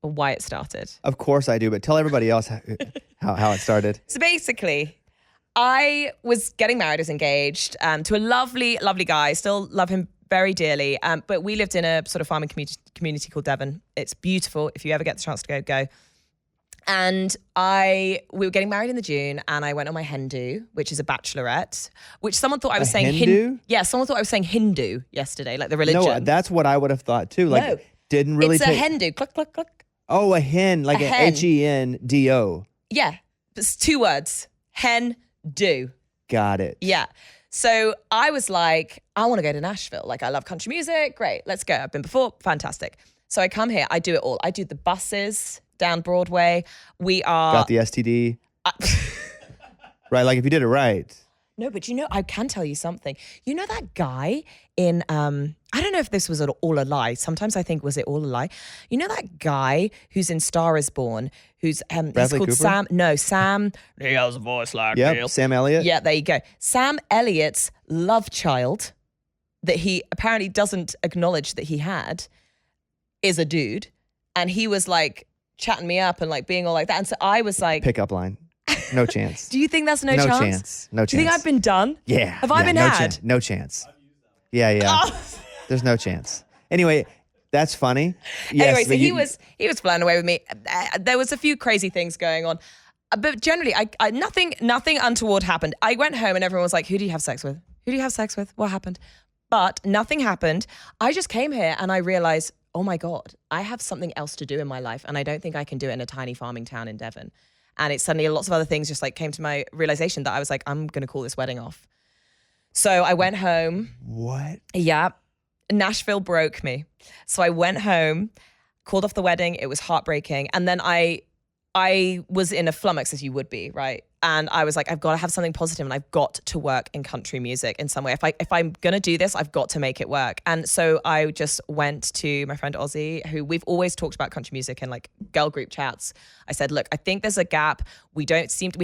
or why it started? Of course I do, but tell everybody else how it started. So basically, I was getting married, I was engaged to a lovely, lovely guy. Still love him very dearly. But we lived in a sort of farming community called Devon. It's beautiful. If you ever get the chance to go. And we were getting married in the June, and I went on my hen do, which is a bachelorette, which someone thought I was saying Hindu. Yeah, someone thought I was saying Hindu yesterday, like the religion. No, that's what I would have thought too. Like, No, didn't really it's take. a hen do. Click, click, click. Oh, a hen, like A an hen. HENDO. Yeah, it's 2 words. Hen do. Got it. Yeah. So I was like, I want to go to Nashville. Like, I love country music. Great, let's go. I've been before. Fantastic. So I come here. I do it all. I do the buses down Broadway. Got the STD. Right, like if you did it right. No, but I can tell you something. You know that guy in, I don't know if this was all a lie. Sometimes I think, was it all a lie? You know that guy who's in Star is Born, who's he's Bradley called Cooper? Sam. No, Sam. He has a voice like Yep, Sam Elliott. Yeah, there you go. Sam Elliott's love child that he apparently doesn't acknowledge that he had is a dude. And he was like chatting me up and like being all like that. And so I was like, Pickup line. No chance. do you think that's no No chance? chance. No chance. Do you think I've been done? Yeah. Have I been no had? No chance. Yeah. Oh. There's no chance. Anyway, that's funny. Yes, Anyway, so but he was flying away with me. There was a few crazy things going on, but generally, I nothing untoward happened. I went home and everyone was like, "Who do you have sex with? Who do you have sex with? What happened?" But nothing happened. I just came here and I realized, oh my God, I have something else to do in my life, and I don't think I can do it in a tiny farming town in Devon. And it's suddenly lots of other things just like came to my realization that I was like, I'm going to call this wedding off. So I went home. What? Yeah. Nashville broke me. So I went home, called off the wedding. It was heartbreaking. And then I I was in a flummox, as you would be, right? And I was like, I've got to have something positive, and I've got to work in country music in some way. If I'm gonna do this, I've got to make it work. And so I just went to my friend Ozzy, who we've always talked about country music in like girl group chats. I said, look, I think there's a gap. We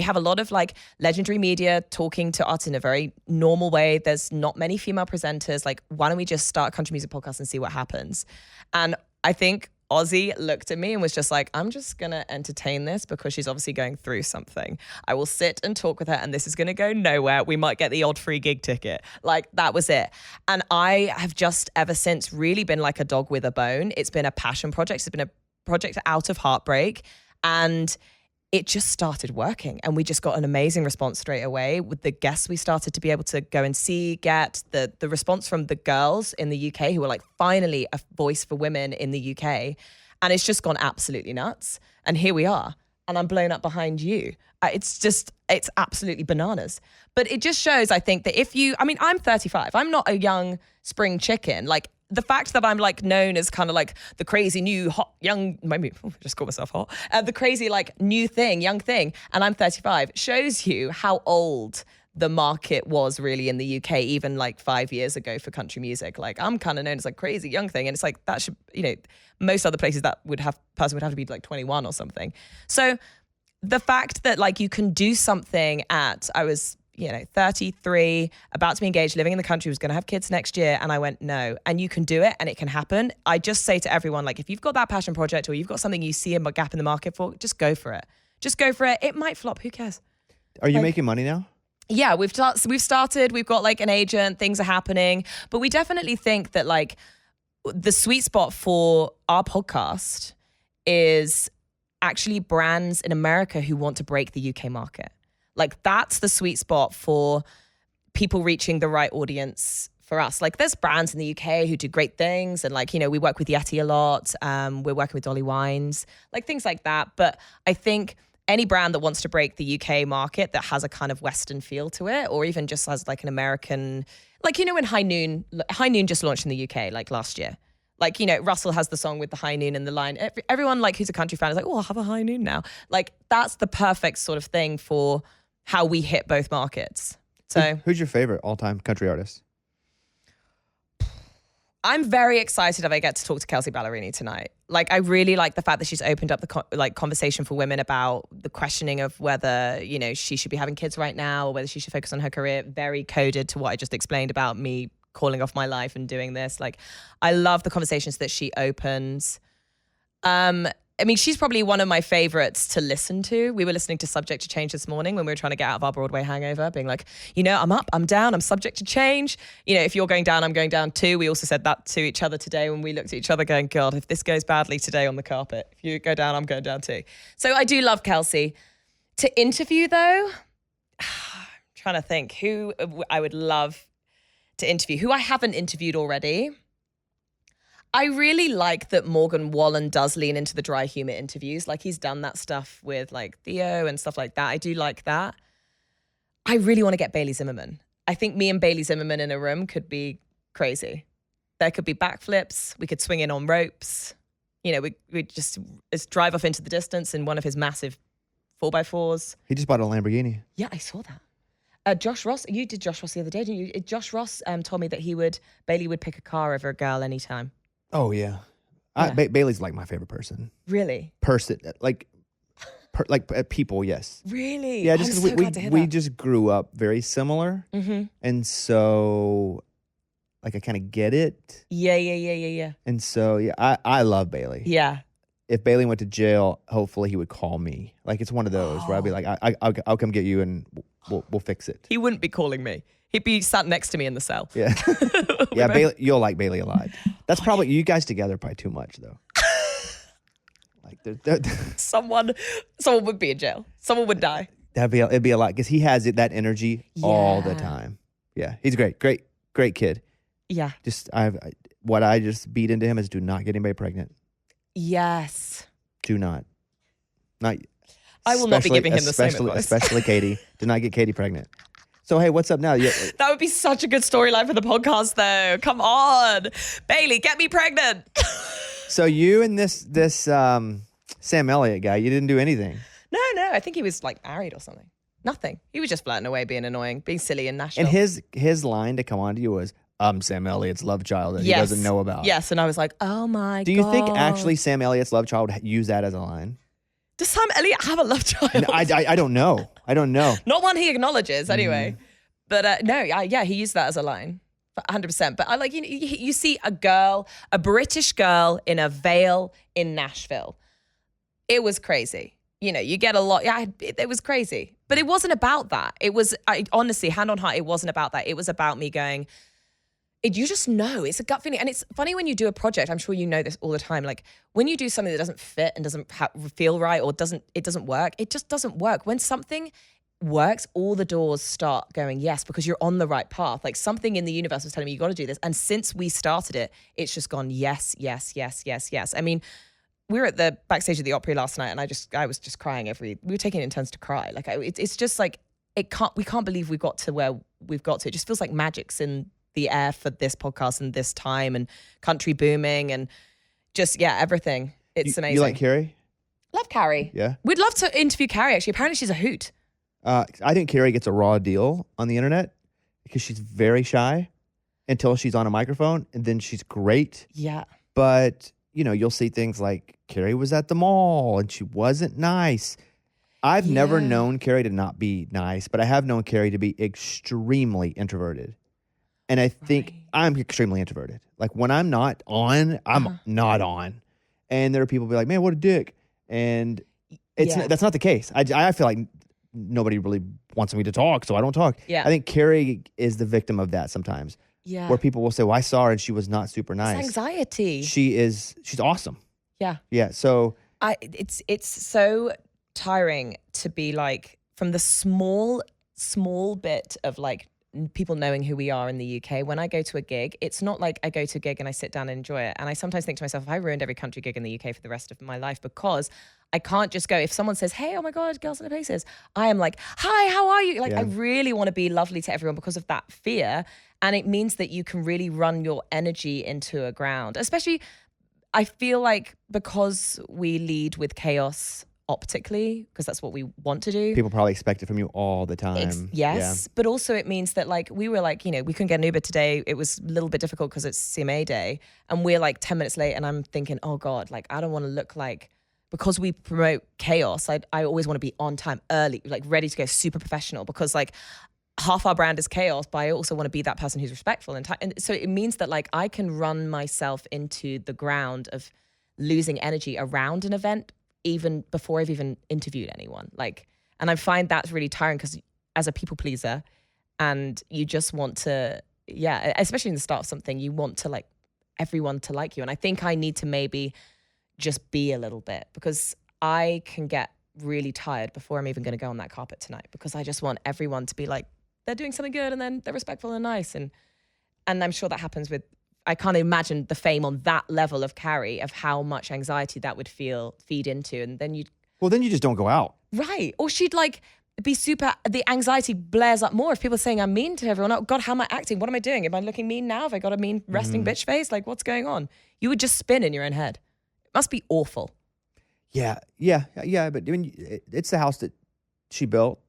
have a lot of like legendary media talking to us in a very normal way. There's not many female presenters. Like, why don't we just start a country music podcast and see what happens? And I think Ozzy looked at me and was just like, I'm just going to entertain this because she's obviously going through something. I will sit and talk with her, and this is going to go nowhere. We might get the odd free gig ticket. Like, that was it. And I have just ever since really been like a dog with a bone. It's been a passion project. It's been a project out of heartbreak. And it just started working, and we just got an amazing response straight away with the guests we started to be able to go and get the response from the girls in the UK who were like, finally a voice for women in the UK. And it's just gone absolutely nuts. And here we are, and I'm blown up behind you. It's absolutely bananas. But it just shows, I think, that I'm 35. I'm not a young spring chicken. Like, the fact that I'm like known as kind of like the crazy new hot young, maybe I just call myself hot, the crazy like new thing, young thing, and I'm 35 shows you how old the market was really in the UK, even like 5 years ago for country music. Like, I'm kind of known as like crazy young thing. And it's like, that should, most other places that person would have to be like 21 or something. So the fact that like you can do something I was 33, about to be engaged, living in the country, was going to have kids next year. And I went, no. And you can do it, and it can happen. I just say to everyone, like, if you've got that passion project or you've got something you see a gap in the market for, just go for it. Just go for it. It might flop. Who cares? Are you making money now? Yeah, we've started. We've got like an agent. Things are happening. But we definitely think that like the sweet spot for our podcast is actually brands in America who want to break the UK market. Like, that's the sweet spot for people reaching the right audience for us. Like, there's brands in the UK who do great things. And like, we work with Yeti a lot. We're working with Dolly Wines, like things like that. But I think any brand that wants to break the UK market that has a kind of Western feel to it, or even just has like an American, like, when High Noon just launched in the UK like last year. Like, Russell has the song with the High Noon in the line. Everyone like who's a country fan is like, oh, I'll have a High Noon now. Like, that's the perfect sort of thing for how we hit both markets. So who's your favorite all-time country artist? I'm very excited if I get to talk to Kelsey Ballerini tonight. Like, I really like the fact that she's opened up the conversation for women about the questioning of whether, she should be having kids right now or whether she should focus on her career. Very coded to what I just explained about me calling off my life and doing this. Like, I love the conversations that she opens. She's probably one of my favorites to listen to. We were listening to Subject to Change this morning when we were trying to get out of our Broadway hangover, being like, I'm up, I'm down, I'm subject to change. If you're going down, I'm going down too. We also said that to each other today when we looked at each other going, God, if this goes badly today on the carpet, if you go down, I'm going down too. So I do love Kelsey. To interview though, I'm trying to think who I would love to interview, who I haven't interviewed already. I really like that Morgan Wallen does lean into the dry humor interviews. Like, he's done that stuff with like Theo and stuff like that. I do like that. I really want to get Bailey Zimmerman. I think me and Bailey Zimmerman in a room could be crazy. There could be backflips. We could swing in on ropes. We just drive off into the distance in one of his massive 4x4s. He just bought a Lamborghini. Yeah, I saw that. Josh Ross, you did Josh Ross the other day, didn't you? Josh Ross told me that Bailey would pick a car over a girl anytime. Oh, yeah. Bailey's like my favorite person. Really? People, yes. Really? Yeah, just because we just grew up very similar. Mm-hmm. And so, like, I kind of get it. Yeah. And so, yeah, I love Bailey. Yeah. If Bailey went to jail, hopefully he would call me. Like, it's one of those where I'd be like, I'll come get you and we'll fix it. He wouldn't be calling me. He'd be sat next to me in the cell. Yeah. Yeah, Bailey, you'll like Bailey a lot. That's probably, you guys together probably too much, though. Like, someone would be in jail. Someone would die. It'd be a lot, because he has that energy all the time. Yeah, he's great kid. Yeah. What I just beat into him is do not get anybody pregnant. Yes. Do not. I will not be giving him the same advice. Especially Katie. Do not get Katie pregnant. So, hey, what's up now? That would be such a good storyline for the podcast, though. Come on. Bailey, get me pregnant. So you and this Sam Elliott guy, you didn't do anything. No, I think he was like married or something. Nothing. He was just flirting away, being annoying, being silly in Nashville. And his line to come on to you was, I'm Sam Elliott's love child that he doesn't know about. Yes, and I was like, oh my God. Do you think actually Sam Elliott's love child used that as a line? Does Sam Elliott have a love child? No, I don't know. I don't know. Not one he acknowledges anyway. But no, he used that as a line. 100%. But I like, you see a British girl in a veil in Nashville. It was crazy. You get a lot. Yeah, it was crazy. But it wasn't about that. It was, honestly, hand on heart, it wasn't about that. It was about me going, you just know. It's a gut feeling. And it's funny when you do a project, I'm sure you know this all the time. Like when you do something that doesn't fit and doesn't feel right or it doesn't work, it just doesn't work. When something works, all the doors start going yes, because you're on the right path. Like something in the universe was telling me you got to do this. And since we started it, it's just gone yes, yes, yes, yes, yes. I mean, we were at the backstage of the Opry last night, and I was just crying we were taking it in turns to cry. Like it's just like we can't believe we got to where we've got to. It just feels like magic's in the air for this podcast and this time and country booming and just everything. It's amazing. You like Carrie? Love Carrie. Yeah. We'd love to interview Carrie. Actually, apparently she's a hoot. I think Carrie gets a raw deal on the internet because she's very shy until she's on a microphone, and then she's great. Yeah. But you'll see things like Carrie was at the mall and she wasn't nice. I've never known Carrie to not be nice, but I have known Carrie to be extremely introverted. And I think I'm extremely introverted. Like when I'm not on, I'm not on. And there are people who be like, man, what a dick. And that's not the case. I feel like nobody really wants me to talk, so I don't talk. Yeah. I think Carrie is the victim of that sometimes. Yeah. Where people will say, well, I saw her and she was not super nice. It's anxiety. She's awesome. Yeah. Yeah. So it's so tiring to be like from the small bit of like people knowing who we are in the UK. When I go to a gig, it's not like I go to a gig and I sit down and enjoy it. And I sometimes think to myself, if I ruined every country gig in the UK for the rest of my life, because I can't just go, if someone says, hey, oh my God, Girls in the Paces, I am like, hi, how are you? Like, I really want to be lovely to everyone because of that fear. And it means that you can really run your energy into a ground. Especially, I feel like because we lead with chaos optically, because that's what we want to do. People probably expect it from you all the time. Yes. But also it means that like, we were like, we couldn't get an Uber today. It was a little bit difficult because it's CMA day. And we're like 10 minutes late and I'm thinking, oh God, like I don't want to look like, because we promote chaos, I always want to be on time, early, like ready to go, super professional, because like half our brand is chaos, but I also want to be that person who's respectful. And so it means that like I can run myself into the ground of losing energy around an event even before I've even interviewed anyone. Like, and I find that's really tiring because as a people pleaser, and you just want to, especially in the start of something, you want to like everyone to like you. And I think I need to maybe just be a little bit, because I can get really tired before I'm even going to go on that carpet tonight, because I just want everyone to be like, they're doing something good and then they're respectful and nice. And I'm sure that happens with, I can't imagine the fame on that level of Carrie, of how much anxiety that would feed into. And then then you just don't go out. Right. Or she'd like be super, the anxiety blares up more if people are saying I'm mean to everyone. Oh God, how am I acting? What am I doing? Am I looking mean now? Have I got a mean resting bitch face? Like what's going on? You would just spin in your own head. It must be awful. Yeah. But I mean, it's the house that she built.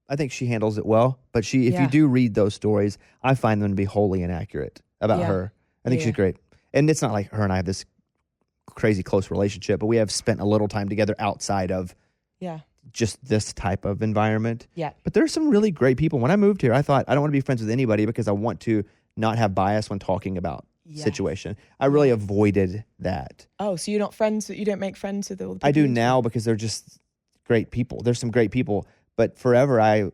I think she handles it well. But if you do read those stories, I find them to be wholly inaccurate about her. I think she's great. And it's not like her and I have this crazy close relationship, but we have spent a little time together outside of just this type of environment. Yeah. But there's some really great people. When I moved here, I thought I don't want to be friends with anybody because I want to not have bias when talking about situation. I really avoided that. Oh, so you're not friends, you don't make friends with all the people? I do now because they're just great people. There's some great people, but forever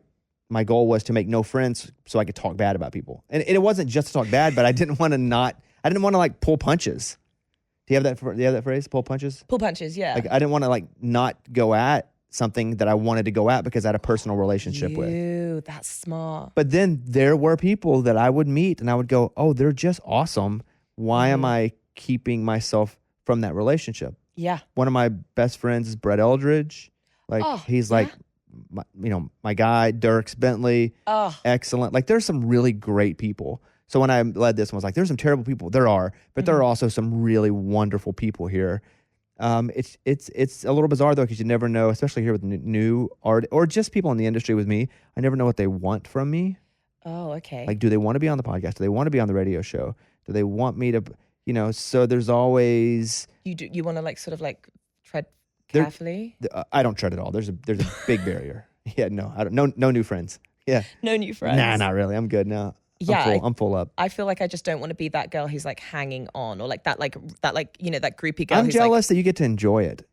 my goal was to make no friends so I could talk bad about people. And it wasn't just to talk bad, but I didn't want to like pull punches. Do you have that phrase? Pull punches? Pull punches, yeah. Like I didn't want to like not go at something that I wanted to go at because I had a personal relationship with. Ew, that's smart. But then there were people that I would meet and I would go, oh, they're just awesome. Why am I keeping myself from that relationship? Yeah. One of my best friends is Brett Eldridge. Like he's like, my guy, Dirks Bentley. Excellent. Like there's some really great people. So when I led this one, I was like, there's some terrible people. There are, but there are also some really wonderful people here. It's a little bizarre though, because you never know, especially here with new art or just people in the industry with me. I never know what they want from me. Oh, okay. Like, do they want to be on the podcast? Do they want to be on the radio show? Do they want me to, so there's always. You want to like sort of like tread carefully? I don't tread at all. There's a big barrier. Yeah, no, I don't. No new friends. Yeah. No new friends. Nah, not really. I'm good now. Yeah, I'm full up. I feel like I just don't want to be that girl who's like hanging on, or like that groupie girl. I'm who's jealous that you get to enjoy it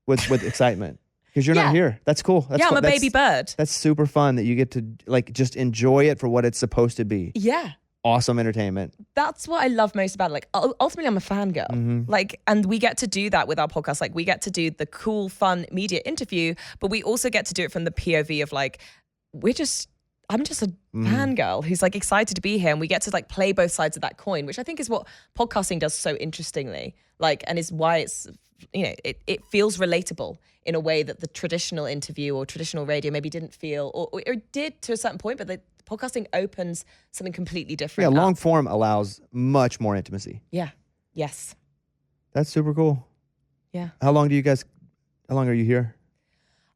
with excitement. Because you're not here. That's cool. That's I'm fun. a baby bird. That's super fun that you get to like just enjoy it for what it's supposed to be. Yeah. Awesome entertainment. That's what I love most about it. Like, ultimately, I'm a fangirl. Mm-hmm. Like, and we get to do that with our podcast. Like, we get to do the cool, fun media interview, but we also get to do it from the POV of like, I'm just a fangirl who's like excited to be here, and we get to like play both sides of that coin, which I think is what podcasting does so interestingly. Like, and is why it's, it feels relatable in a way that the traditional interview or traditional radio maybe didn't feel, or did to a certain point, but the podcasting opens something completely different. Yeah, long form allows much more intimacy. Yeah. Yes. That's super cool. Yeah. How long are you here?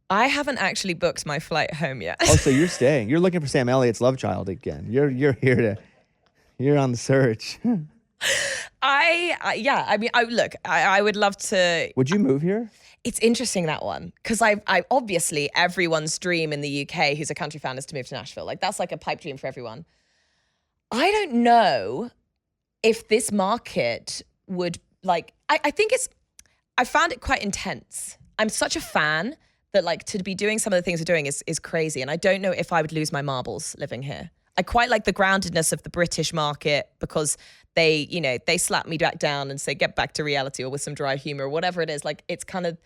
I haven't actually booked my flight home yet. Oh, so you're staying. You're looking for Sam Elliott's love child again. You're here you're on the search. I would love to. Would you move here? It's interesting, that one, because I obviously everyone's dream in the UK who's a country fan is to move to Nashville. Like, that's like a pipe dream for everyone. I don't know if this market would like, I found it quite intense. I'm such a fan that like to be doing some of the things we're doing is crazy. And I don't know if I would lose my marbles living here. I quite like the groundedness of the British market because they slap me back down and say, get back to reality, or with some dry humor or whatever it is. Like, it's kind of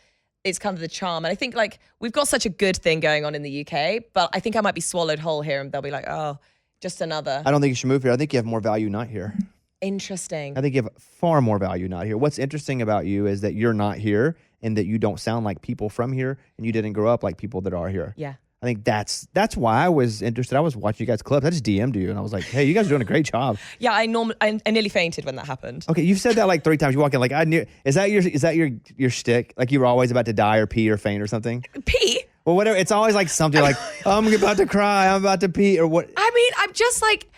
the charm. And I think like we've got such a good thing going on in the UK, but I think I might be swallowed whole here, and they'll be like, oh, just another. I don't think you should move here. I think you have more value not here. Interesting. I think you have far more value not here. What's interesting about you is that you're not here, and that you don't sound like people from here, and you didn't grow up like people that are here. Yeah. I think that's why I was interested. I was watching you guys' clips. I just DM'd you, and I was like, hey, you guys are doing a great job. Yeah, I nearly fainted when that happened. Okay, you've said that like 3 times. You walk in like, is that your shtick? Like you were always about to die or pee or faint or something? Pee? Well, whatever. It's always like something like, oh, I'm about to cry, I'm about to pee, or what? I mean, I'm just like,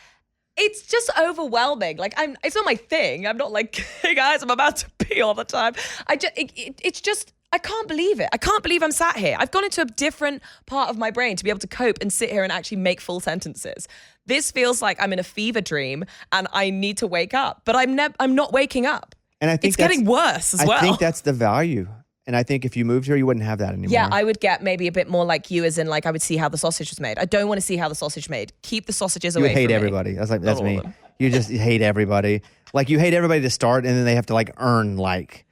it's just overwhelming. Like, it's not my thing. I'm not like, hey guys, I'm about to pee all the time. It's just, I can't believe it. I can't believe I'm sat here. I've gone into a different part of my brain to be able to cope and sit here and actually make full sentences. This feels like I'm in a fever dream and I need to wake up, but I'm not waking up. And I think it's getting worse as well. I think that's the value. And I think if you moved here, you wouldn't have that anymore. Yeah, I would get maybe a bit more like you, as in like I would see how the sausage was made. I don't want to see how the sausage is made. Keep the sausages away from me. You hate everybody. That's me. You just hate everybody. Like you hate everybody to start, and then they have to like earn like.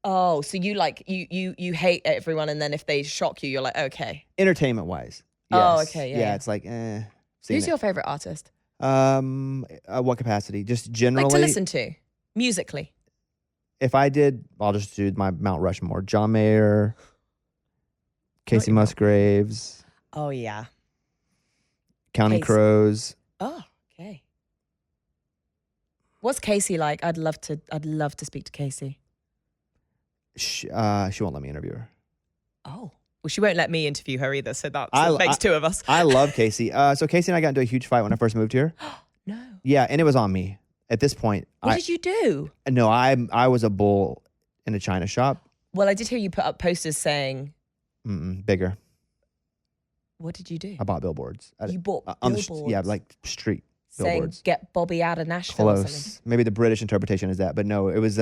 Oh, so you like you hate everyone, and then if they shock you, you're like, okay. Entertainment wise. Yes. Oh, okay, yeah. It's like, Who's your favorite artist? What capacity? Just generally. Like to listen to musically. If I did, I'll just do my Mount Rushmore. John Mayer, Casey Musgraves. Oh yeah. Counting Crows. Oh, okay. What's Casey like? I'd love to speak to Casey. She won't let me interview her. Oh. Well, she won't let me interview her either, so that makes 2 of us. I love Casey. So Casey and I got into a huge fight when I first moved here. No. Yeah, and it was on me. At this point, what did you do? No, I was a bull in a china shop. Well, I did hear you put up posters saying bigger. What did you do? I bought billboards. You bought billboards? Yeah, like street saying, billboards. Get Bobby out of Nashville. Close. Or something. Maybe the British interpretation is that, but no, it was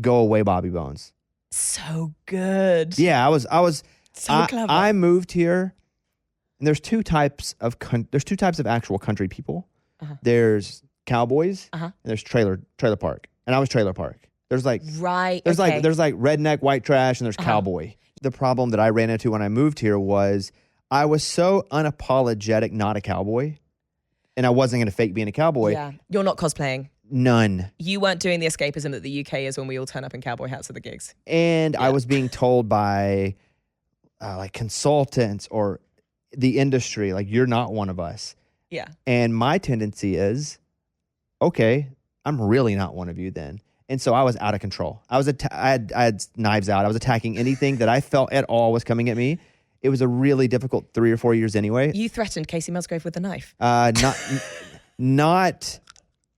go away, Bobby Bones. So good. Yeah, I was so clever. I moved here, and there's two types of actual country people. Uh-huh. There's cowboys, uh-huh. and there's trailer park, and I was trailer park. There's like there's like redneck white trash, and there's uh-huh. cowboy. The problem that I ran into when I moved here was I was so unapologetic not a cowboy, and I wasn't going to fake being a cowboy. Yeah, you're not cosplaying. None. You weren't doing the escapism that the UK is when we all turn up in cowboy hats at the gigs. And I was being told by like consultants or the industry, like, you're not one of us. Yeah. And my tendency is, okay, I'm really not one of you then. And so I was out of control. I had knives out. I was attacking anything that I felt at all was coming at me. It was a really difficult 3 or 4 years anyway. You threatened Casey Musgrave with a knife. Not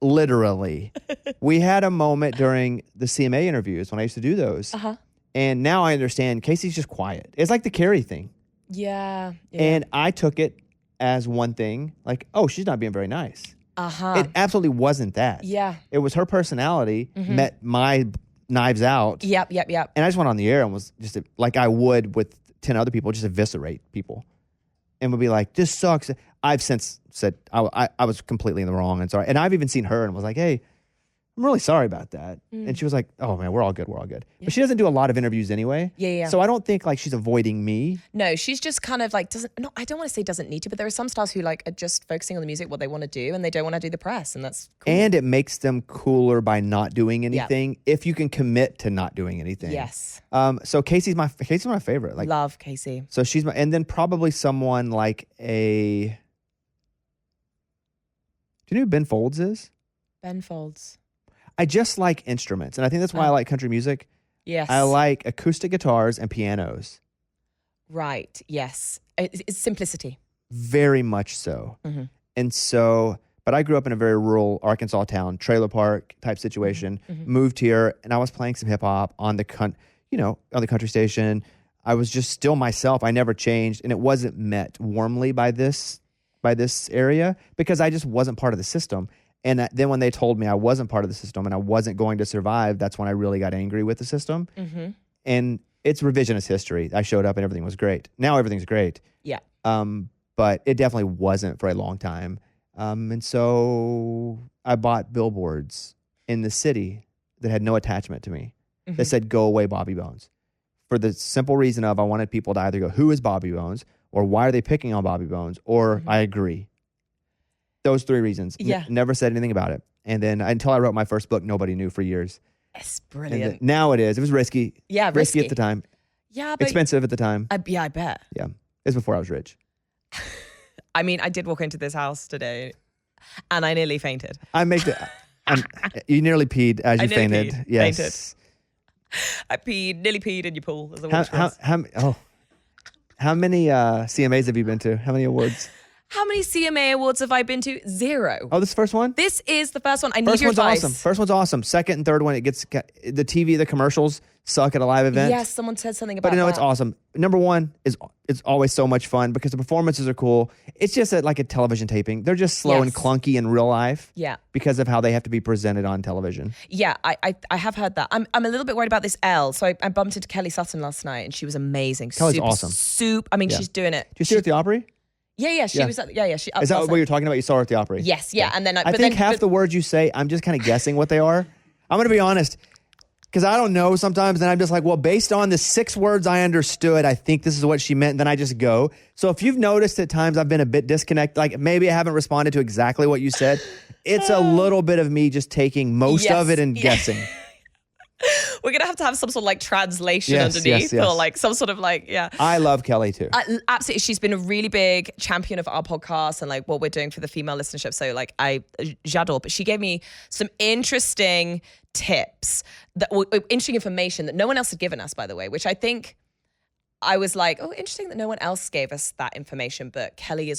literally. We had a moment during the CMA interviews when I used to do those. And now I understand Casey's just quiet. It's like the Carrie thing. Yeah. And I took it as one thing, like, oh, she's not being very nice. It absolutely wasn't that. Yeah. It was her personality met my knives out. Yep. And I just went on the air and was just like I would with 10 other people, just eviscerate people. And would be like, this sucks. I've since said I was completely in the wrong and sorry. And I've even seen her and was like, hey, I'm really sorry about that. And she was like, oh man, we're all good. Yeah. But she doesn't do a lot of interviews anyway. Yeah. So I don't think like she's avoiding me. No, she's just kind of like I don't want to say doesn't need to, but there are some stars who like are just focusing on the music, what they want to do, and they don't want to do the press, and that's cool. And it makes them cooler by not doing anything if you can commit to not doing anything. Yes. So Casey's my favorite. Like, love Casey. So she's and then probably someone like do you know who Ben Folds is? Ben Folds. I just like instruments, and I think that's why I like country music. Yes. I like acoustic guitars and pianos. Right, yes. It's simplicity. Very much so. And so, but I grew up in a very rural Arkansas town, trailer park type situation, moved here, and I was playing some hip hop on the country station. I was just still myself. I never changed, and it wasn't met warmly by this area because I just wasn't part of the system. And then when they told me I wasn't part of the system and I wasn't going to survive, that's when I really got angry with the system. And it's revisionist history. I showed up and everything was great. Now everything's great. Yeah. But it definitely wasn't for a long time. And so I bought billboards in the city that had no attachment to me that said, go away, Bobby Bones. For the simple reason of I wanted people to either go, who is Bobby Bones? Or why are they picking on Bobby Bones? Or I agree. Those 3 reasons. Yeah. Never said anything about it. And then until I wrote my first book, nobody knew for years. It's brilliant. Now it is. It was risky. Yeah, risky at the time. Yeah, but expensive at the time. I bet. Yeah. It was before I was rich. I mean, I did walk into this house today and I nearly fainted. You nearly peed as you fainted. Peed, yes. Fainted. Nearly peed in your pool. As How many CMAs have you been to? How many awards? How many CMA awards have I been to? 0. Oh, this is the first one? This is the first one. I need First your one's advice. awesome. First one's awesome. Second and third one, it gets the TV, the commercials suck at a live event. Yes, someone said something about that. But no, that. it's awesome. Number one is it's always so much fun because the performances are cool. It's just like a television taping. They're just slow and clunky in real life. Yeah. Because of how they have to be presented on television. Yeah, I have heard that. I'm a little bit worried about this Elle. So I bumped into Kelly Sutton last night and she was amazing. Kelly's awesome. She's doing it. Did you see her at the Opry? Yeah, she was at, yeah. Is that what you're talking about? You saw her at the Opry? Yes, yeah. And then I think half the words you say, I'm just kind of guessing what they are. I'm going to be honest, because I don't know sometimes, and I'm just like, well, based on the 6 words I understood, I think this is what she meant, and then I just go. So if you've noticed at times I've been a bit disconnected, like maybe I haven't responded to exactly what you said, it's a little bit of me just taking most of it and guessing. We're going to have some sort of like translation underneath or like some sort of like, yeah. I love Kelly too. Absolutely. She's been a really big champion of our podcast and like what we're doing for the female listenership. So like j'adore, but she gave me some interesting tips, interesting information that no one else had given us, by the way, which I think I was like, oh, interesting that no one else gave us that information, but Kelly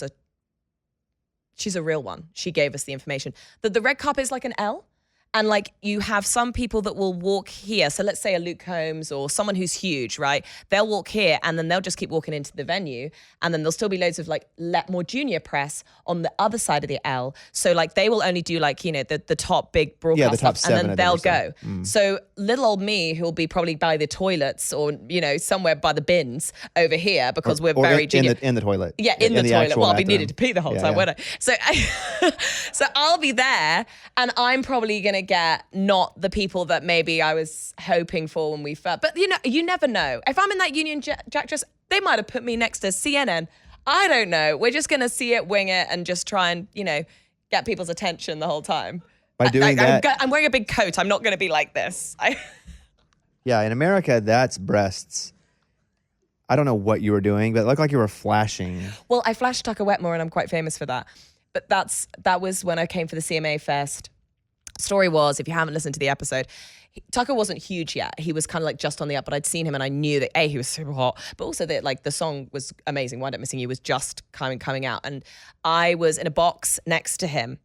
she's a real one. She gave us the information that the red carpet is like an L. And like you have some people that will walk here. So let's say a Luke Combs or someone who's huge, right? They'll walk here and then they'll just keep walking into the venue. And then there'll still be loads of like more junior press on the other side of the L. So like they will only do like, you know, the top big broadcast the top stuff, and then they'll go. Mm. So little old me who will be probably by the toilets or, you know, somewhere by the bins over here because we're very junior. In the toilet. Yeah, in the toilet. Well, I'll be needed to pee the whole time, yeah. won't I? So I'll be there and I'm probably going to get not the people that maybe I was hoping for when we first. But, you know, you never know. If I'm in that Union Jack dress, they might have put me next to CNN. I don't know. We're just going to see it, wing it, and just try and, you know, get people's attention the whole time. By doing that. I'm wearing a big coat. I'm not going to be like this. Yeah, in America, that's breasts. I don't know what you were doing, but it looked like you were flashing. Well, I flashed Tucker Wetmore, and I'm quite famous for that. But that was when I came for the CMA Fest. Story was, if you haven't listened to the episode, Tucker wasn't huge yet. He was kind of like just on the up, but I'd seen him and I knew that he was super hot, but also that like the song was amazing. Wind Up Missing You was just coming out. And I was in a box next to him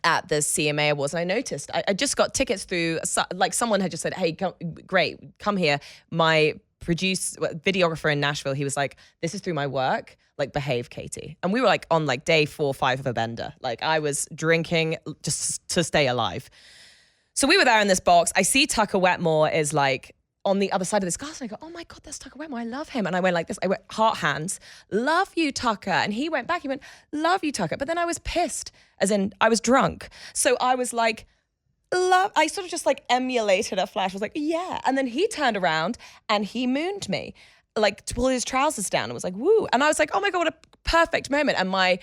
at the CMA Awards, and I noticed I just got tickets through, like someone had just said, hey, come here. My videographer in Nashville, he was like, this is through my work, like behave, Katie. And we were like on like day 4 or 5 of a bender. Like I was drinking just to stay alive. So we were there in this box. I see Tucker Wetmore is like on the other side of this glass, and I go, oh my God, that's Tucker Wetmore. I love him. And I went like this. I went heart hands, love you, Tucker. And he went back. He went, love you, Tucker. But then I was pissed, as in I was drunk. So I was like, I sort of just like emulated a flash. I was like, yeah. And then he turned around and he mooned me, like to pull his trousers down. And was like, woo. And I was like, oh my God, what a perfect moment. And my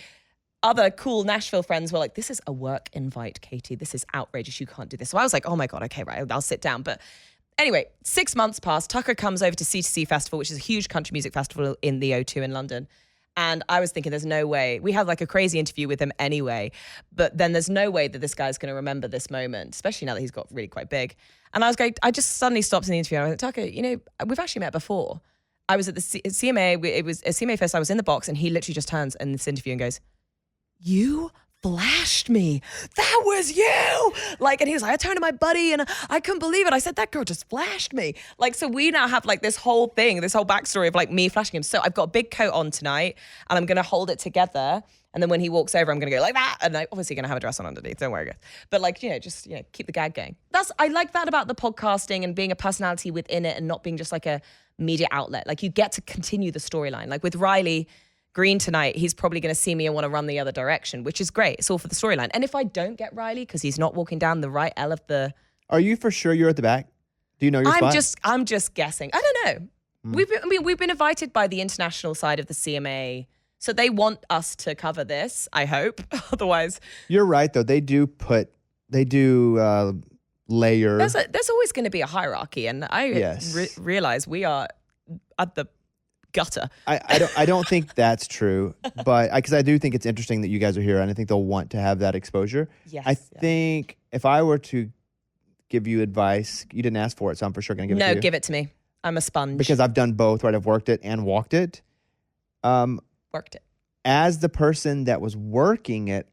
other cool Nashville friends were like, this is a work invite, Katie. This is outrageous. You can't do this. So I was like, oh my God, okay, right, I'll sit down. But anyway, 6 months passed. Tucker comes over to C2C Festival, which is a huge country music festival in the O2 in London. And I was thinking, there's no way. We had like a crazy interview with him anyway, but then there's no way that this guy's going to remember this moment, especially now that he's got really quite big. And I was going, I just suddenly stopped in the interview. I was like, Tucker, you know, we've actually met before. I was at the CMA, it was a CMA Fest. I was in the box and he literally just turns in this interview and goes, you flashed me. That was you. Like, and he was like, I turned to my buddy and I couldn't believe it. I said, that girl just flashed me. Like, so we now have like this whole thing, this whole backstory of like me flashing him. So I've got a big coat on tonight and I'm going to hold it together. And then when he walks over, I'm going to go like that. And I'm obviously going to have a dress on underneath. Don't worry, guys. But like, you know, just, you know, keep the gag going. I like that about the podcasting and being a personality within it and not being just like a media outlet. Like you get to continue the storyline. Like with Riley Green tonight, he's probably going to see me and want to run the other direction, which is great. It's all for the storyline. And if I don't get Riley because he's not walking down the right L of the... Are you for sure you're at the back? Do you know your spot? I'm just guessing. I don't know. We've been invited by the international side of the CMA, so they want us to cover this, I hope. Otherwise... You're right, though. They do layer... There's always going to be a hierarchy, and I realize we are at the gutter. I don't think that's true, but because I do think it's interesting that you guys are here, and I think they'll want to have that exposure. Yes, I think if I were to give you advice, you didn't ask for it, so I'm for sure going to give it to you. No, give it to me. I'm a sponge. Because I've done both, right? I've worked it and walked it. Worked it. As the person that was working it,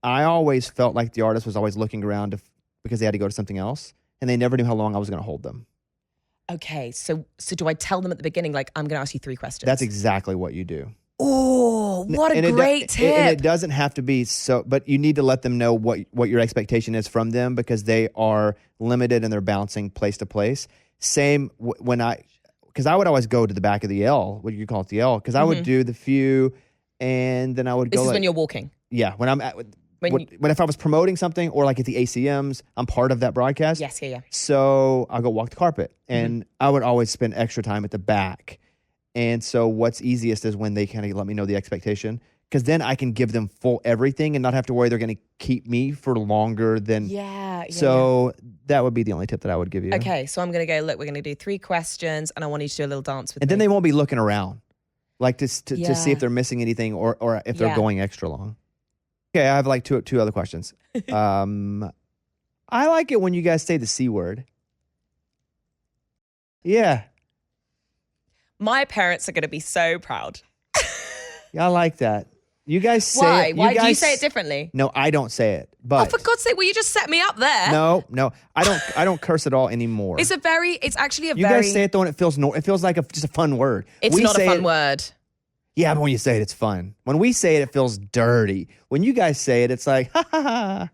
I always felt like the artist was always looking around because they had to go to something else, and they never knew how long I was going to hold them. Okay, so do I tell them at the beginning, like, I'm going to ask you 3 questions? That's exactly what you do. Oh, what a great tip. And it doesn't have to be so, but you need to let them know what your expectation is from them because they are limited and they're bouncing place to place. Same because I would always go to the back of the L, what you call it the L, because I would do the few and then I would go. This is when you're walking? Yeah, when I'm at... When if I was promoting something or like at the ACMs, I'm part of that broadcast. Yes, yeah. So I'll go walk the carpet. And I would always spend extra time at the back. And so what's easiest is when they kind of let me know the expectation. Because then I can give them full everything and not have to worry they're going to keep me for longer than... Yeah. So that would be the only tip that I would give you. Okay, so I'm going to go, look, we're going to do 3 questions and I want you to do a little dance with me. And then they won't be looking around. Like to see if they're missing anything or if they're going extra long. Okay, I have like two other questions. I like it when you guys say the C word. Yeah. My parents are going to be so proud. Yeah, I like that. You guys say Why? it. Why do you say it differently? No, I don't say it. But for God's sake, will you just set me up there? No, I don't curse at all anymore. It's actually a you guys say it though, and it feels like just a fun word. It's not a fun word. Yeah, but when you say it, it's fun. When we say it, it feels dirty. When you guys say it, it's like, ha, ha,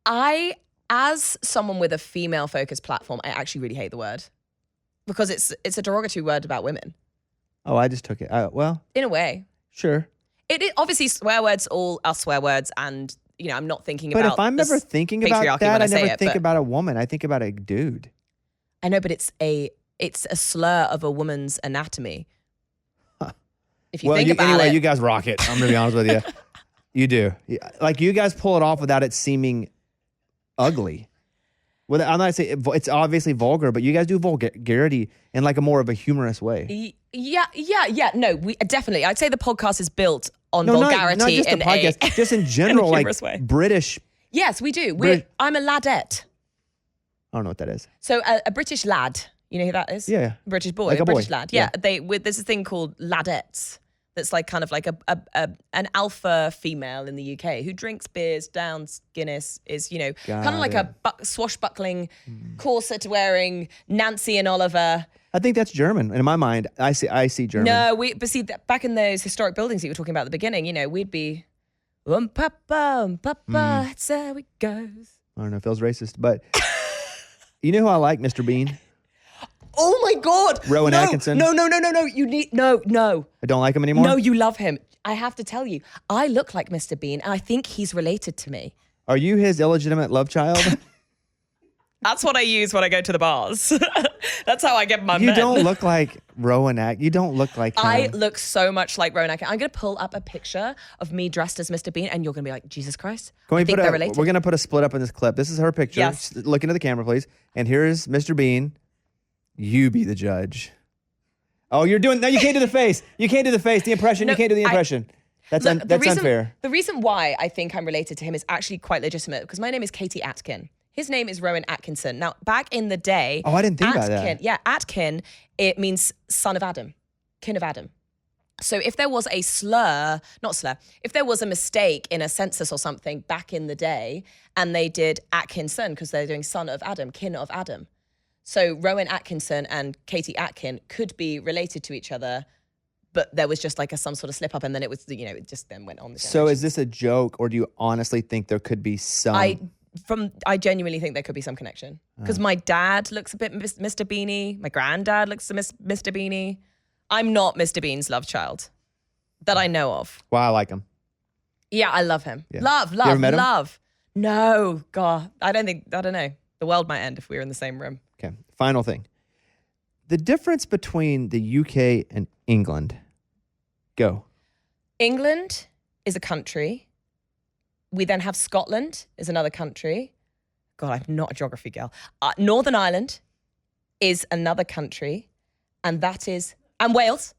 ha. As someone with a female-focused platform, I actually really hate the word. Because it's a derogatory word about women. Oh, I just took it. Well. In a way. Sure. It obviously, swear words all are swear words, and, you know, I'm not thinking about But if I'm ever thinking about that, I never think about a woman. I think about a dude. I know, but it's a slur of a woman's anatomy. If you think about it. Anyway, you guys rock it. I'm going to be honest with you. You do. Like, you guys pull it off without it seeming ugly. Well, I'm not saying it's obviously vulgar, but you guys do vulgarity in like a more of a humorous way. Yeah. No, we definitely. I'd say the podcast is built on vulgarity. Not just the podcast, just in general, like way. British Yes, we do. I'm a ladette. I don't know what that is. So a British lad, you know who that is? Yeah. British boy, Like a a boy. British lad. Yeah, there's a thing called ladettes. That's like kind of like an alpha female in the UK who drinks beers, downs Guinness, is, kind of like a swashbuckling, corset wearing Nancy and Oliver. I think that's German. And in my mind, I see German. No, but see, back in those historic buildings that you were talking about at the beginning, we'd be, papa, that's how it goes. I don't know, it feels racist, but you know who I like, Mr. Bean? Oh my God. Rowan Atkinson? No. No. I don't like him anymore? No, you love him. I have to tell you, I look like Mr. Bean, and I think he's related to me. Are you his illegitimate love child? That's what I use when I go to the bars. That's how I get my men. You don't look like Rowan Atkinson. You don't look like him. I look so much like Rowan Atkinson. I'm going to pull up a picture of me dressed as Mr. Bean, and you're going to be like, Jesus Christ. I think they're related. We're going to put a split up in this clip. This is her picture. Yes. Look into the camera, please. And here's Mr. Bean. You be the judge. Oh, you're doing... No, you can't do the face. You can't do the face. The impression. No, you can't do the impression. That's unfair. The reason why I think I'm related to him is actually quite legitimate, because my name is Katie Atkin. His name is Rowan Atkinson. Now, back in the day... Oh, I didn't think about that. Yeah, Atkin, it means son of Adam, kin of Adam. So if there was a if there was a mistake in a census or something back in the day, and they did Atkinson, because they're doing son of Adam, kin of Adam. So Rowan Atkinson and Katie Atkin could be related to each other, but there was just like some sort of slip up, and then it was, it just then went on. So is this a joke, or do you honestly think there could be some... I genuinely think there could be some connection, because my dad looks a bit Mr. Beanie. My granddad looks a Mr. Beanie. I'm not Mr. Bean's love child that I know of. Wow, I like him. Yeah, I love him. Yeah. Love. You ever met him? Love. No, God, I don't know. The world might end if we were in the same room. Okay, final thing. The difference between the UK and England. Go. England is a country. We then have Scotland is another country. God, I'm not a geography girl. Northern Ireland is another country. And Wales.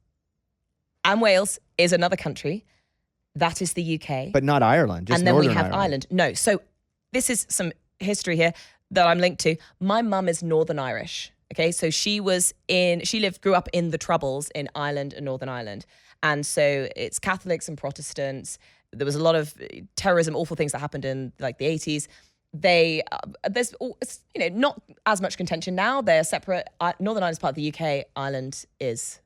And Wales is another country. That is the UK. But not Ireland, just and then Northern we have Ireland. No, so this is some history here that I'm linked to. My mum is Northern Irish. Okay, so grew up in the Troubles in Ireland and Northern Ireland. And so it's Catholics and Protestants. There was a lot of terrorism, awful things that happened in like the 80s. There's not as much contention now. They're separate. Northern Ireland is part of the UK. Ireland is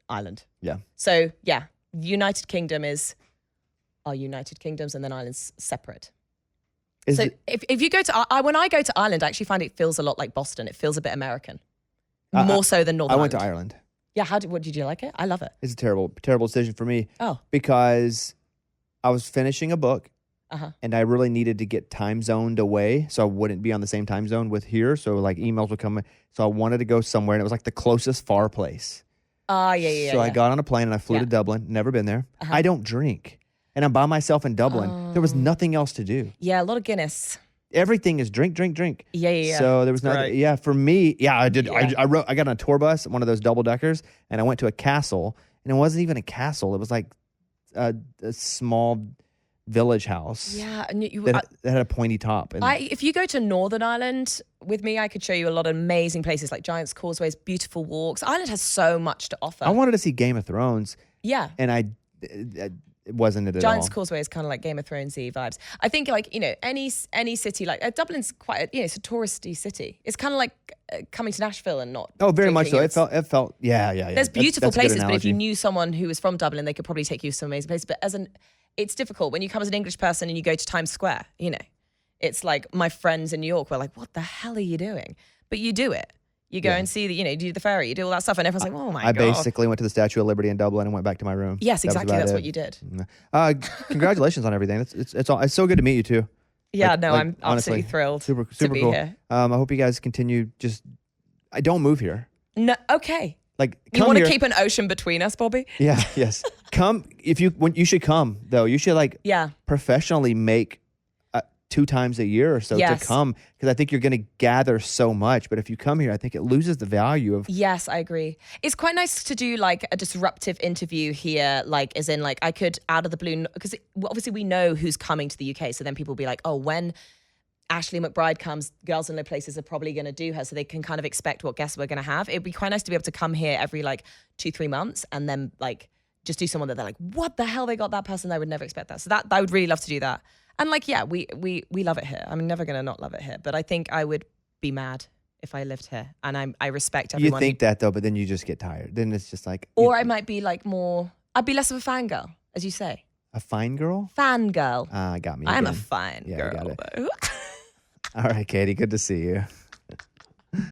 Ireland. Yeah. So yeah, United Kingdom is our United Kingdoms, and then Ireland's separate. If you go to when I go to Ireland, I actually find it feels a lot like Boston. It feels a bit American, more so than Northern Ireland. I went to Ireland. Yeah, what did you like it? I love it. It's a terrible decision for me. Oh, because I was finishing a book, and I really needed to get time zoned away, so I wouldn't be on the same time zone with here. So like emails would come in. So I wanted to go somewhere, and it was like the closest far place. Yeah. So I got on a plane and I flew to Dublin. Never been there. I don't drink. And I'm by myself in Dublin. There was nothing else to do. Yeah, a lot of Guinness. Everything is drink. Yeah. So there was nothing. Right. Yeah, for me, I did. Yeah. I got on a tour bus, one of those double deckers, and I went to a castle. And it wasn't even a castle. It was like a small village house. Yeah, and that had a pointy top. And if you go to Northern Ireland with me, I could show you a lot of amazing places like Giant's Causeways, beautiful walks. Ireland has so much to offer. I wanted to see Game of Thrones. Yeah, and it wasn't it at Giant's all. Causeway is kind of like Game of Thrones-y vibes. I think any city like Dublin's quite it's a touristy city. It's kind of like coming to Nashville and not. Oh, very much so. drinking. It felt yeah. There's beautiful that's a good places, but if you analogy. knew someone who was from Dublin, they could probably take you to some amazing places. But it's difficult when you come as an English person and you go to Times Square. It's like my friends in New York were like, "What the hell are you doing?" But you do it. You go and see you do the ferry, you do all that stuff, and everyone's like, "Oh my god!" I basically went to the Statue of Liberty in Dublin and went back to my room. Yes, exactly. That's what you did. Congratulations on everything. It's so good to meet you too. Yeah, I'm honestly, honestly thrilled super to be cool. here. I hope you guys continue. I don't move here. No, okay. Like, you want to keep an ocean between us, Bobby? Yeah, yes. Come you should come though. You should professionally make 2 times a year or so Yes. to come, because I think you're going to gather so much. But if you come here, I think it loses the value of. Yes, I agree. It's quite nice to do like a disruptive interview here, like as in like I could out of the blue, because obviously we know who's coming to the UK. So then people will be like, oh, when Ashley McBride comes, Girls in Low Places are probably going to do her. So they can kind of expect what guests we're going to have. It'd be quite nice to be able to come here every like 2-3 months and then like just do someone that they're like, what the hell, they got that person? I would never expect that. So that I would really love to do that. And like, yeah, we love it here. I'm never going to not love it here. But I think I would be mad if I lived here. And I respect You everyone. think that though, but then you just get tired. Then it's just like. Or I might be like more, I'd be less of a fangirl, as you say. A fine girl? Fangirl. Got me. I'm a again. fine Yeah, I got girl, it. though. All right, Katie. Good to see you.